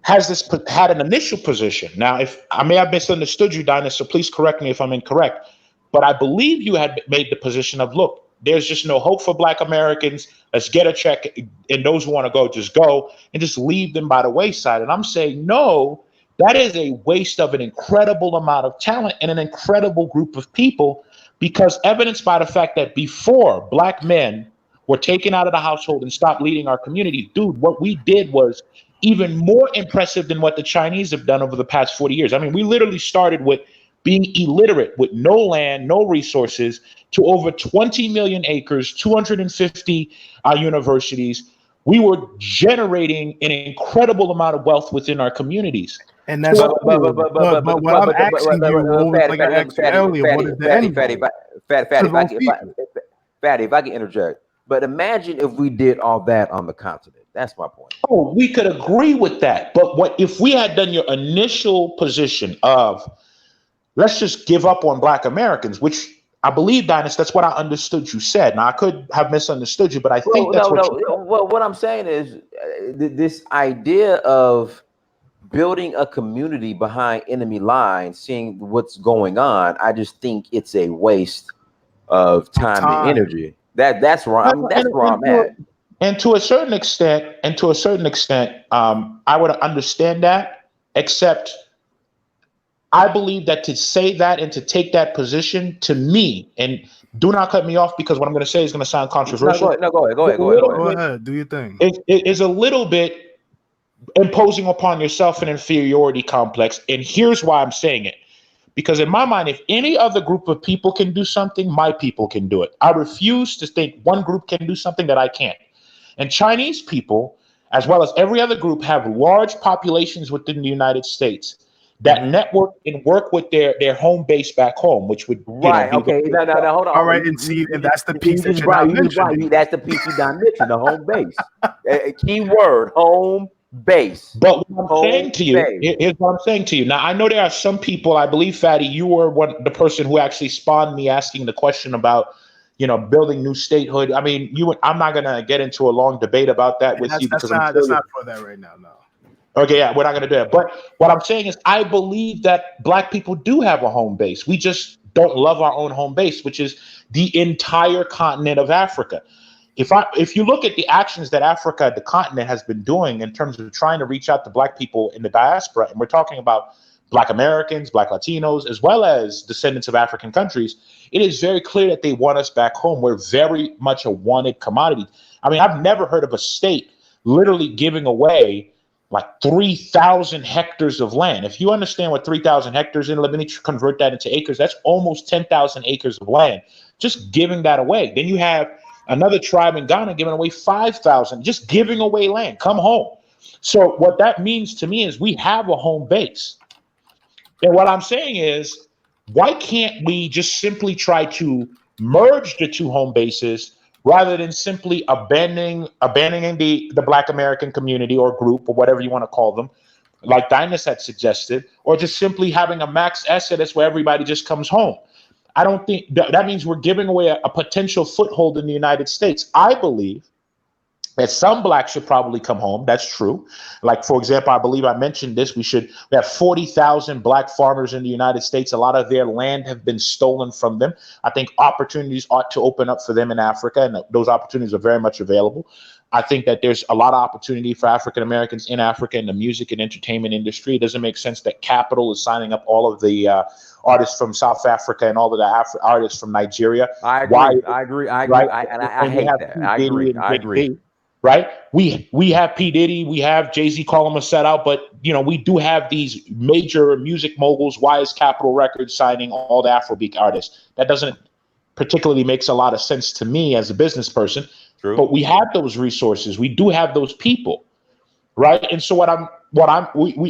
had an initial position. Now, if I may have misunderstood you, Dynas, so please correct me if I'm incorrect. But I believe you had made the position of, look, there's just no hope for Black Americans. Let's get a check, and those who want to go, just go, and just leave them by the wayside. And I'm saying, no, that is a waste of an incredible amount of talent and an incredible group of people, because evidenced by the fact that before Black men were taken out of the household and stopped leading our community, dude, what we did was even more impressive than what the Chinese have done over the past 40 years. I mean, we literally started with being illiterate, with no land, no resources, to over 20 million acres, 250 universities. We were generating an incredible amount of wealth within our communities. And that's but what I'm asking you, like I asked earlier, what is the end goal? Fatty, if I can interject, but imagine if we did all that on the continent. That's my point. Oh, we could agree with that. But what if we had done your initial position of, let's just give up on Black Americans, which I believe, Dynas, that's what I understood you said. Now, I could have misunderstood you, but I think Well, what I'm saying is this idea of building a community behind enemy lines, seeing what's going on, I just think it's a waste of time and energy. That's wrong. That's where I'm at. And to a certain extent, I would understand that, except I believe that to say that and to take that position, to me, and do not cut me off because what I'm going to say is going to sound controversial. Go ahead. Do your thing. It is a little bit imposing upon yourself an inferiority complex. And here's why I'm saying it. Because in my mind, if any other group of people can do something, my people can do it. I refuse to think one group can do something that I can't. And Chinese people, as well as every other group, have large populations within the United States that network and work with their home base back home, which would right. Okay, no, hold on. All right, and see, and that's the piece that you're not mentioning. That's the piece you not mentioned, the home base. A key word, home base. But what I'm saying to you, here's what I'm saying to you. Now, I know there are some people. I believe, Fatty, you were the person who actually spawned me asking the question about, building new statehood. I mean, I'm not gonna get into a long debate about that with you because that's not for that right now. No. Okay, yeah, we're not going to do that. But what I'm saying is I believe that Black people do have a home base. We just don't love our own home base, which is the entire continent of Africa. If you look at the actions that Africa, the continent, has been doing in terms of trying to reach out to Black people in the diaspora, and we're talking about Black Americans, Black Latinos, as well as descendants of African countries, it is very clear that they want us back home. We're very much a wanted commodity. I mean, I've never heard of a state literally giving away like 3,000 hectares of land. If you understand what 3,000 hectares is, let me convert that into acres. That's almost 10,000 acres of land, just giving that away. Then you have another tribe in Ghana giving away 5,000, just giving away land. Come home. So what that means to me is we have a home base. And what I'm saying is, why can't we just simply try to merge the two home bases rather than simply abandoning the Black American community or group or whatever you want to call them, like Dynas had suggested, or just simply having a max exodus where everybody just comes home? I don't think that means we're giving away a potential foothold in the United States. I believe that some blacks should probably come home. That's true. Like, for example, I believe I mentioned this. We have 40,000 black farmers in the United States. A lot of their land have been stolen from them. I think opportunities ought to open up for them in Africa, and those opportunities are very much available. I think that there's a lot of opportunity for African Americans in Africa in the music and entertainment industry. It doesn't make sense that Capitol is signing up all of the artists from South Africa and all of the artists from Nigeria. I agree. Right? I hate that. I agree. Right? We have P. Diddy, we have Jay-Z calling us set out, but we do have these major music moguls. Why is Capitol Records signing all the Afrobeat artists? That doesn't particularly makes a lot of sense to me as a business person. True. But we have those resources. We do have those people, right? And so and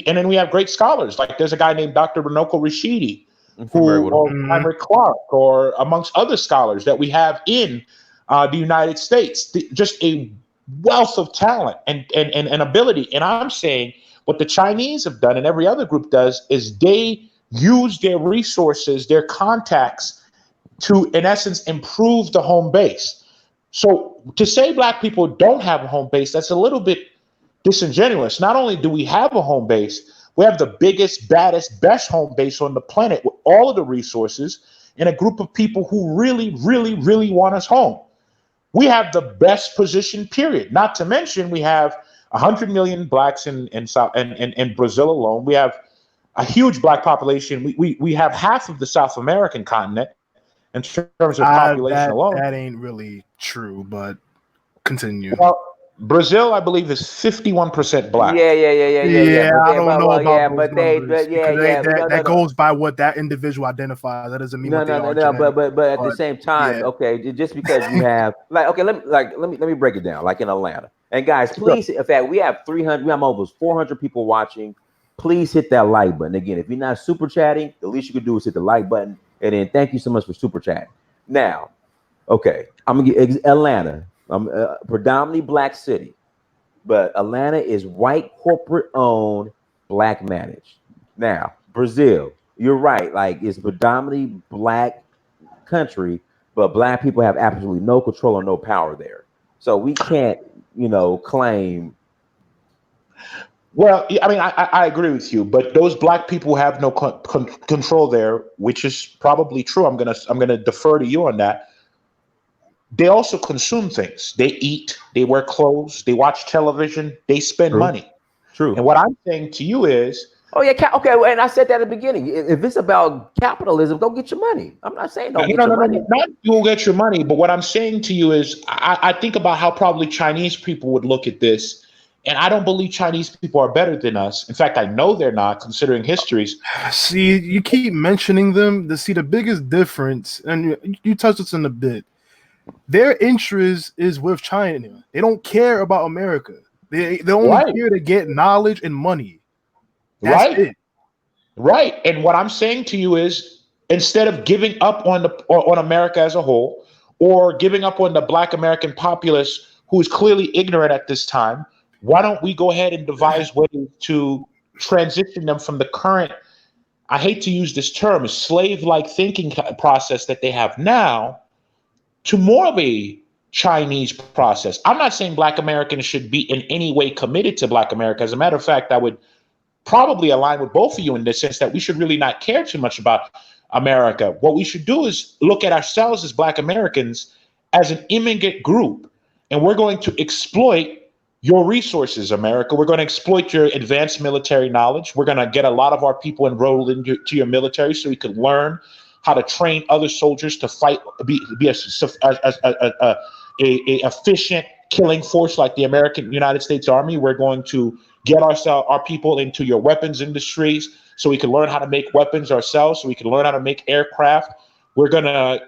then we have great scholars. Like there's a guy named Dr. Runoko Rashidi, or Margaret Clark, or amongst other scholars that we have in the United States. Just a wealth of talent and ability. And I'm saying what the Chinese have done and every other group does is they use their resources, their contacts to, in essence, improve the home base. So to say black people don't have a home base, that's a little bit disingenuous. Not only do we have a home base, we have the biggest, baddest, best home base on the planet with all of the resources and a group of people who really, really, really want us home. We have the best position, period. Not to mention we have 100 million blacks in Brazil alone. We have a huge black population. We have half of the South American continent in terms of population alone. That ain't really true, but continue. Well, Brazil, I believe, is 51% black. Yeah. I don't know about those numbers. That goes by what that individual identifies. That doesn't mean no. But at the same time, okay, just because you have let me break it down. Like in Atlanta, and guys, please, in fact, we have almost 400 people watching. Please hit that like button. Again, if you're not super chatting, the least you can do is hit the like button, and then thank you so much for super chatting. Now, okay, I'm gonna get Atlanta. Predominantly black city, but Atlanta is white, corporate owned, black managed. Now, Brazil, you're right, like it's predominantly black country, but black people have absolutely no control or no power there. So we can't, claim. Well, I mean, I agree with you, but those black people have no control there, which is probably true. I'm gonna defer to you on that. They also consume things. They eat, they wear clothes, they watch television, they spend money. True. And what I'm saying to you is, okay, and I said that at the beginning. If it's about capitalism, go get your money. I'm not saying don't get your money. Not you'll get your money, but what I'm saying to you is, I think about how probably Chinese people would look at this, and I don't believe Chinese people are better than us. In fact, I know they're not, considering histories. See, you keep mentioning them. The biggest difference, and you touched this in a bit. Their interest is with China. They don't care about America. They're only here to get knowledge and money. That's it. Right. And what I'm saying to you is, instead of giving up on America as a whole, or giving up on the black American populace who is clearly ignorant at this time, why don't we go ahead and devise ways to transition them from the current, I hate to use this term, slave-like thinking process that they have now, to more of a Chinese process. I'm not saying black Americans should be in any way committed to black America. As a matter of fact, I would probably align with both of you in the sense that we should really not care too much about America. What we should do is look at ourselves as black Americans as an immigrant group, and we're going to exploit your resources, America. We're going to exploit your advanced military knowledge. We're going to get a lot of our people enrolled into your military so we can learn how to train other soldiers to fight, be a efficient killing force like the United States Army. We're going to get our people into your weapons industries so we can learn how to make weapons ourselves, so we can learn how to make aircraft. We're gonna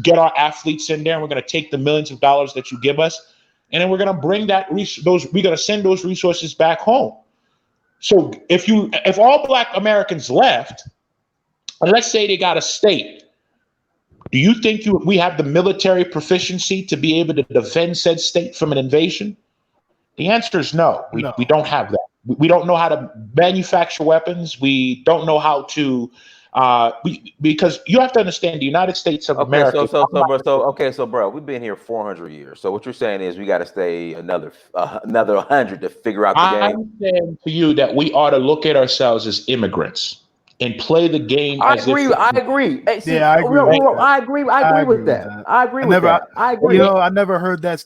get our athletes in there, and we're gonna take the millions of dollars that you give us, and then we're gonna bring we're gonna send those resources back home. So if all black Americans left, and let's say they got a state, do you think we have the military proficiency to be able to defend said state from an invasion? The answer is no. We don't have that. We don't know how to manufacture weapons. We don't know how to Because you have to understand the United States of America. So bro, we've been here 400 years. So what you're saying is we got to stay another 100 to figure out the game. I'm saying to you that we ought to look at ourselves as immigrants and play the game. I agree. Hey, see, I agree. I agree with that. I agree with that. I agree. You know, I never heard that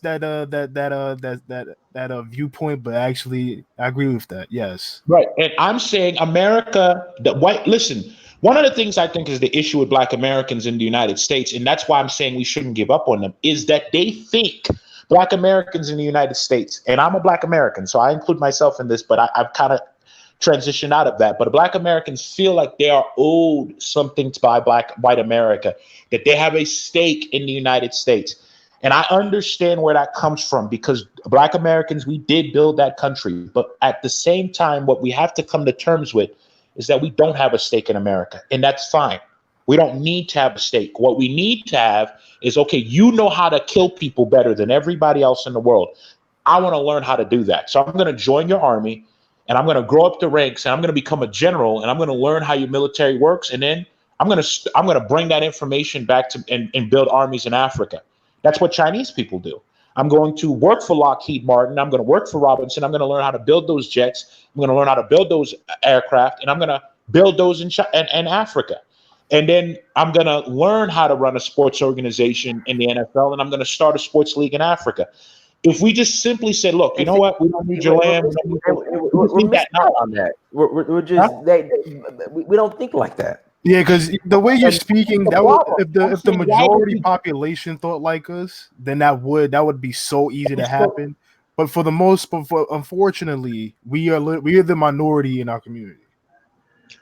viewpoint, but actually, I agree with that. Yes. Right, and I'm saying America. Listen. One of the things I think is the issue with Black Americans in the United States, and that's why I'm saying we shouldn't give up on them, is that they think Black Americans in the United States, and I'm a Black American, so I include myself in this, but I've kind of transitioned out of that. But Black Americans feel like they are owed something by white America, that they have a stake in the United States. And I understand where that comes from, because Black Americans, we did build that country. But at the same time, what we have to come to terms with is that we don't have a stake in America, and that's fine. We don't need to have a stake. What we need to have is, okay, you know how to kill people better than everybody else in the world. I want to learn how to do that. So I'm going to join your army, and I'm going to grow up the ranks, and I'm going to become a general, and I'm going to learn how your military works, and then I'm going to bring that information back to and build armies in Africa. That's what Chinese people do. I'm going to work for Lockheed Martin. I'm going to work for Robinson. I'm going to learn how to build those jets. I'm going to learn how to build those aircraft, and I'm going to build those in Africa. And then I'm going to learn how to run a sports organization in the NFL, and I'm going to start a sports league in Africa. If we just simply say, look, you know what? We don't need your land. We're missing out on that. We're just, we don't think like that. Yeah, because the way you're speaking, if the majority population thought like us, then that would be so easy to happen. But unfortunately, we are the minority in our community.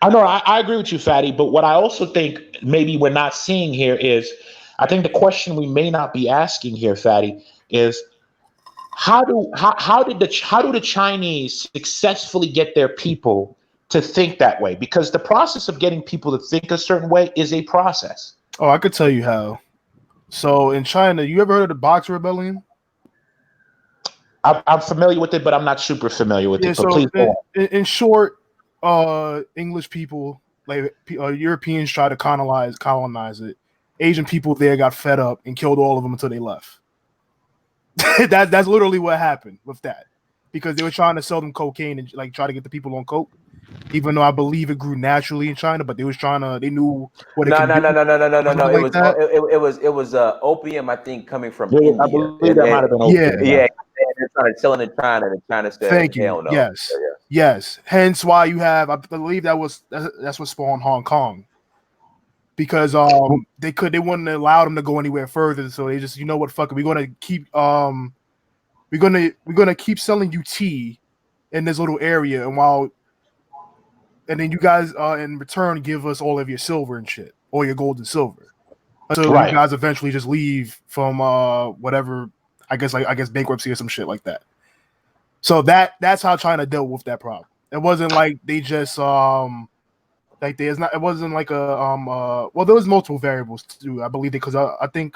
I know, I agree with you, Fatty. But what I also think maybe we're not seeing here is, I think the question we may not be asking here, Fatty, is how do the Chinese successfully get their people to think that way? Because the process of getting people to think a certain way is a process. Oh, I could tell you how. So in China, you ever heard of the Boxer Rebellion? I'm familiar with it, but I'm not super familiar with it. So please go on. In short, English people, like Europeans, try to colonize it. Asian people there got fed up and killed all of them until they left. That's literally what happened with that, because they were trying to sell them cocaine and like try to get the people on coke. Even though I believe it grew naturally in China, but they knew what it could do. It was opium, I think, coming from India. I believe that might have been opium. Yeah. They're trying to sell it in China, and China said, "Thank you." Hell no. Yes, yes. Hence why you have, I believe that's what spawned Hong Kong, because they wouldn't allow them to go anywhere further, so they just, you know what, fuck it, we're gonna keep selling you tea in this little area, and then you guys in return give us all of your silver and shit, all your gold and silver, until you guys eventually just leave from whatever. I guess bankruptcy or some shit like that. So that's how China dealt with that problem. It wasn't like they just it wasn't like well, there was multiple variables too, I believe, because I think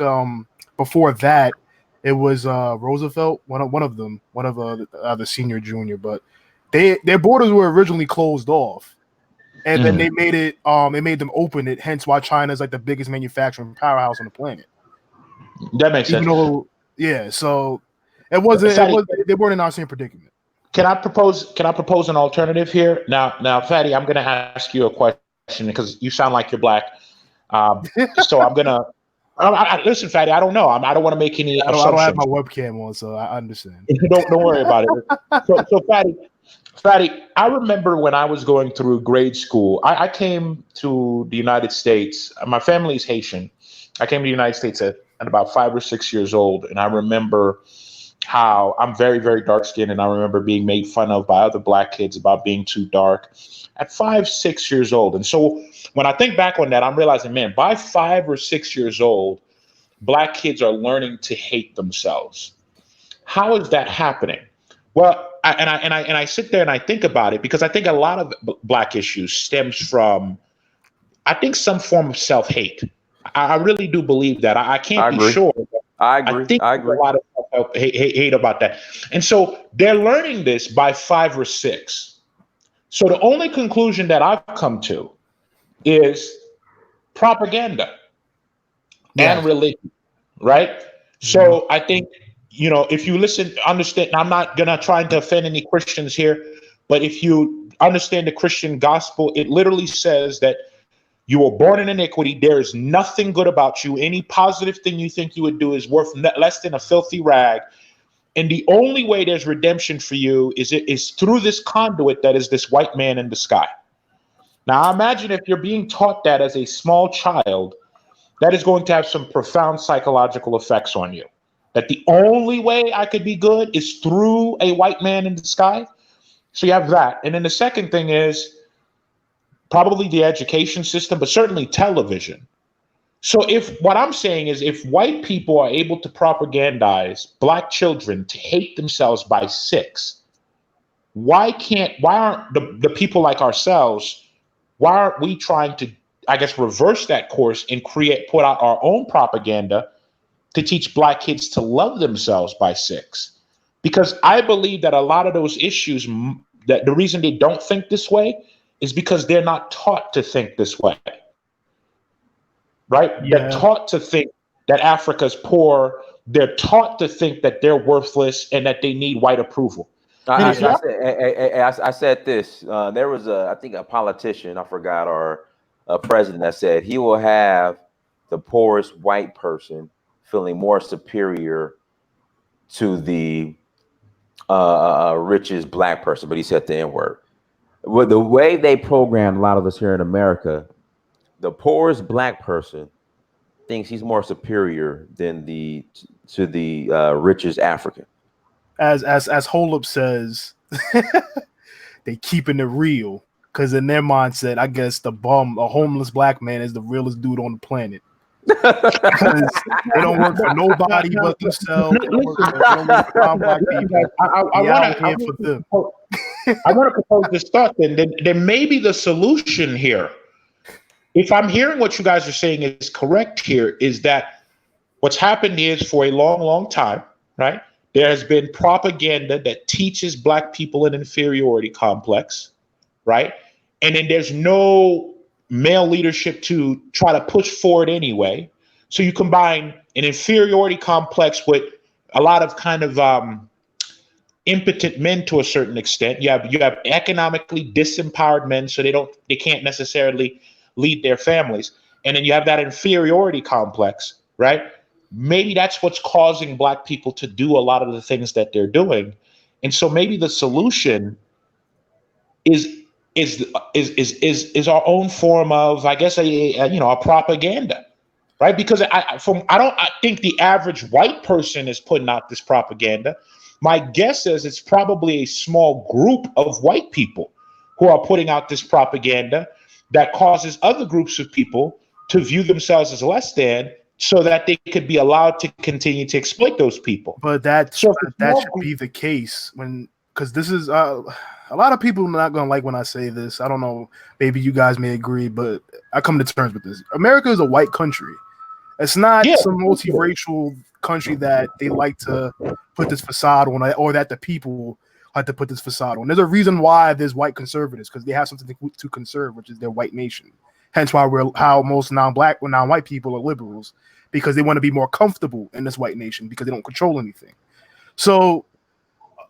before that it was Roosevelt, one of them, the senior, junior, but their borders were originally closed off, and then they made them open it. Hence why China is like the biggest manufacturing powerhouse on the planet. That makes sense. Yeah, so they weren't in our same predicament. Can I propose an alternative here? Now, Fatty, I'm going to ask you a question because you sound like you're black. So I'm going to listen, Fatty. I don't know. I don't want to make any assumptions. I don't have my webcam on, so I understand. Don't worry about it. So Fatty, I remember when I was going through grade school, I came to the United States. My family is Haitian. I came to the United States at about 5 or 6 years old, and I remember how I'm very, very dark skinned, and I remember being made fun of by other black kids about being too dark at 5, 6 years old. And so when I think back on that, I'm realizing, man, by 5 or 6 years old, black kids are learning to hate themselves. How is that happening? Well, I sit there and I think about it, because I think a lot of black issues stems from, I think, some form of self-hate. I really do believe that. I can't be sure. I agree. I think a lot of hate about that. And so they're learning this by 5 or 6. So the only conclusion that I've come to is propaganda and religion, right? So I think, if you listen, understand, I'm not going to try to offend any Christians here, but if you understand the Christian gospel, it literally says that you were born in iniquity. There is nothing good about you. Any positive thing you think you would do is worth less than a filthy rag. And the only way there's redemption for you is through this conduit that is this white man in the sky. Now, imagine if you're being taught that as a small child, that is going to have some profound psychological effects on you. That the only way I could be good is through a white man in the sky. So you have that. And then the second thing is probably the education system, but certainly television. So if what I'm saying is if white people are able to propagandize black children to hate themselves by 6, why aren't the people like ourselves, why aren't we trying to, I guess, reverse that course and put out our own propaganda to teach black kids to love themselves by 6? Because I believe that a lot of those issues, that the reason they don't think this way is because they're not taught to think this way. Right? Yeah. They're taught to think that Africa's poor. They're taught to think that they're worthless and that they need white approval. I said this. There was I think a politician, I forgot, or a president that said he will have the poorest white person feeling more superior to the richest black person, but he said the N-word. Well, the way they programmed a lot of us here in America, the poorest black person thinks he's more superior than the richest African. As Holub says, they keeping it real because in their mindset, I guess a homeless black man is the realest dude on the planet. Because they don't work for nobody but themselves. They don't work for black people. I want to propose this thought. Then maybe the solution here, if I'm hearing what you guys are saying is correct here, is that what's happened is for a long, long time, right? There has been propaganda that teaches black people an inferiority complex, right? And then there's no male leadership to try to push forward anyway. So you combine an inferiority complex with a lot of kind of impotent men to a certain extent. You have economically disempowered men, so they can't necessarily lead their families. And then you have that inferiority complex, right? Maybe that's what's causing black people to do a lot of the things that they're doing. And so maybe the solution is our own form of, I guess, a propaganda, right? Because I think the average white person is putting out this propaganda. My guess is it's probably a small group of white people who are putting out this propaganda that causes other groups of people to view themselves as less than, so that they could be allowed to continue to exploit those people. But that should be the case because this is a lot of people are not going to like when I say this. I don't know. Maybe you guys may agree, but I come to terms with this. America is a white country. It's not some multiracial country that they like to put this facade on, or that the people like to put this facade on. There's a reason why there's white conservatives, because they have something to conserve, which is their white nation. Hence why how most non-white people are liberals, because they want to be more comfortable in this white nation because they don't control anything. So,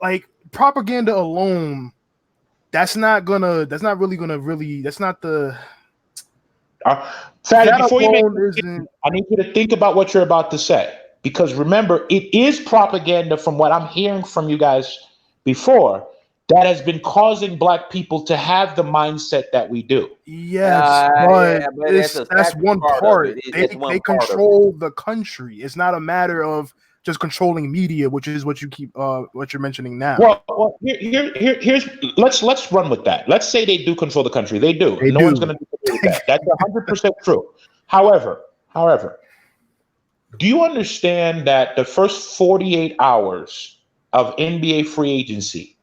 like, propaganda alone, that's not the. Fatty, before you I need you to think about what you're about to say, because remember, it is propaganda from what I'm hearing from you guys before that has been causing black people to have the mindset that we do. Yes, but that's one part. They control the country. It's not a matter of just controlling media, which is what you're mentioning now. Well, here's let's run with that. Let's say they do control the country. They do. No one's going to disagree with that. That's 100% true. However, do you understand that the first 48 hours of NBA free agency,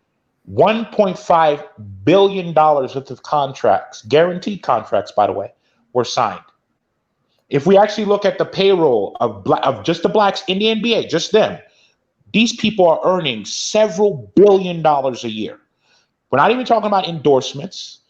$1.5 billion worth of contracts, guaranteed contracts, by the way, were signed? If we actually look at the payroll of just the blacks in the NBA, just them, these people are earning several $billions a year. We're not even talking about endorsements,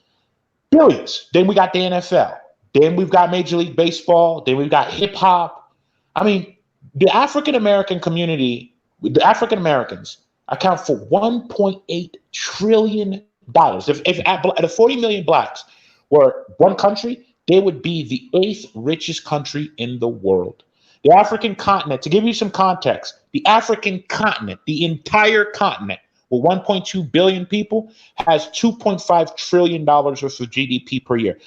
billions. Then we got the NFL. Then we've got Major League Baseball. Then we've got hip hop. I mean, the African American community, the African Americans account for $1.8 trillion. If the 40 million blacks were one country, they would be the 8th richest country in the world. The African continent, to give you some context, the African continent, the entire continent, with 1.2 billion people, has $2.5 trillion worth of GDP per year.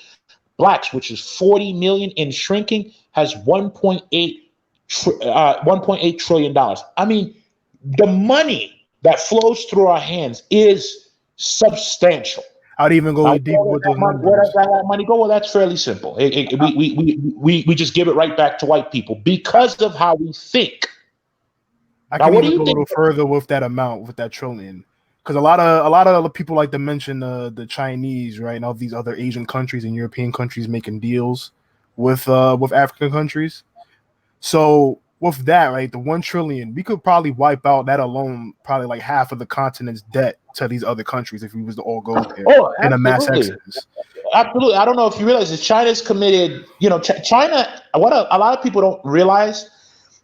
Blacks, which is 40 million and shrinking, has $1.8 trillion. I mean, the money that flows through our hands is substantial. I'd even go deep with those numbers. Where does that money go? Well, that's fairly simple. We just give it right back to white people because of how we think. I can even go a little further with that amount, with that trillion, because a lot of people like to mention the Chinese, right, and all these other Asian countries and European countries making deals with African countries. So with that, right, the 1 trillion, we could probably wipe out that alone, probably like half of the continent's debt to these other countries if we was to all go there in a mass exodus. Absolutely. I don't know if you realize this. China's committed, China, what a lot of people don't realize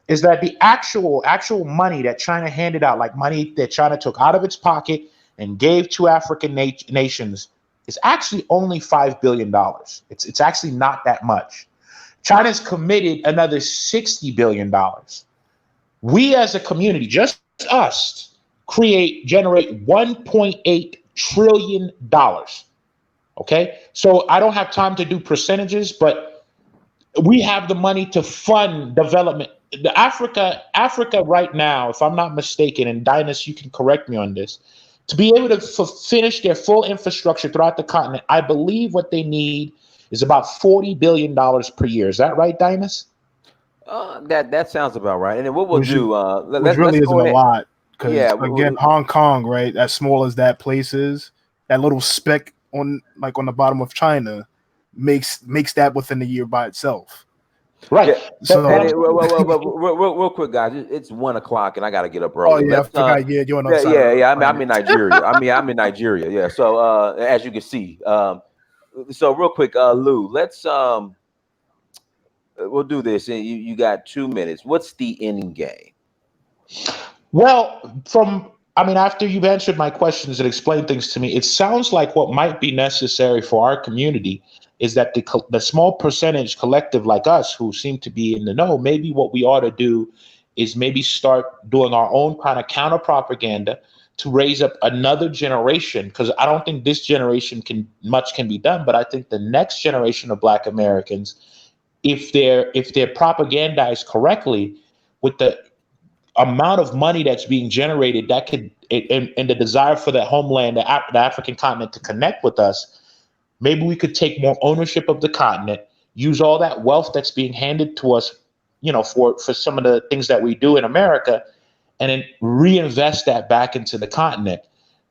is that the actual money that China handed out, like money that China took out of its pocket and gave to African nations, is actually only $5 billion. It's actually not that much. China's committed another $60 billion. We as a community, just us, generate $1.8 trillion. Okay? So I don't have time to do percentages, but we have the money to fund development. Africa right now, if I'm not mistaken, and Dinas, you can correct me on this, to be able to finish their full infrastructure throughout the continent, I believe what they need is about $40 billion per year. Is that right, Dinas? That sounds about right. And then what we'll do, which really isn't a lot, because again, Hong Kong, right, as small as that place is, that little speck on the bottom of China makes that within a year by itself. Right. Yeah. So real quick, guys, it's 1 o'clock and I gotta get up early. Oh yeah, I forgot. You're on I'm in Nigeria. I'm in Nigeria. Yeah. So as you can see, so real quick, Lou, let's we'll do this. And you got 2 minutes. What's the end game? Well, after you've answered my questions and explained things to me, it sounds like what might be necessary for our community is that the small percentage collective like us who seem to be in the know, maybe what we ought to do is maybe start doing our own kind of counter propaganda to raise up another generation, because I don't think this generation can be done, but I think the next generation of Black Americans, if they're propagandized correctly, with the amount of money that's being generated, that could and the desire for the homeland, the African continent, to connect with us, maybe we could take more ownership of the continent, use all that wealth that's being handed to us, for some of the things that we do in America, and then reinvest that back into the continent.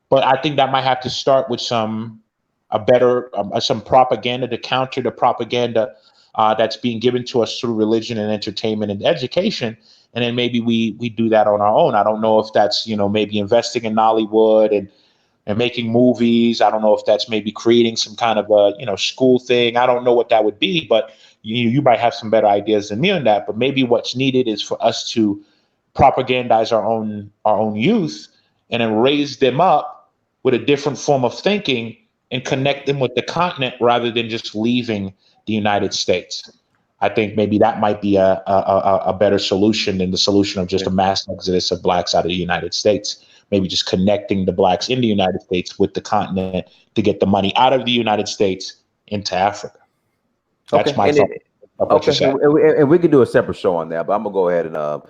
But I think that might have to start with some propaganda to counter the propaganda that's being given to us through religion and entertainment and education. And then maybe we do that on our own. I don't know if that's, maybe investing in Nollywood and making movies. I don't know if that's maybe creating some kind of a, school thing. I don't know what that would be, but you might have some better ideas than me on that. But maybe what's needed is for us to propagandize our own youth and then raise them up with a different form of thinking and connect them with the continent rather than just leaving the United States. I think maybe that might be a better solution than the solution of just a mass exodus of Blacks out of the United States. Maybe just connecting the Blacks in the United States with the continent to get the money out of the United States into Africa. That's my thought. Okay, and we can do a separate show on that, but I'm gonna go ahead and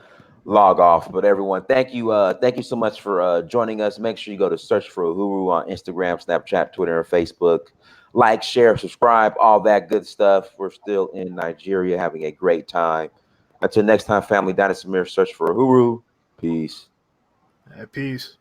log off. But everyone, thank you so much for joining us. Make sure you go to Search for Uhuru on Instagram, Snapchat, Twitter, and Facebook. Like, share, subscribe, all that good stuff. We're still in Nigeria having a great time. Until next time, family, Dynasty Samir, Search for Uhuru. Peace. Peace.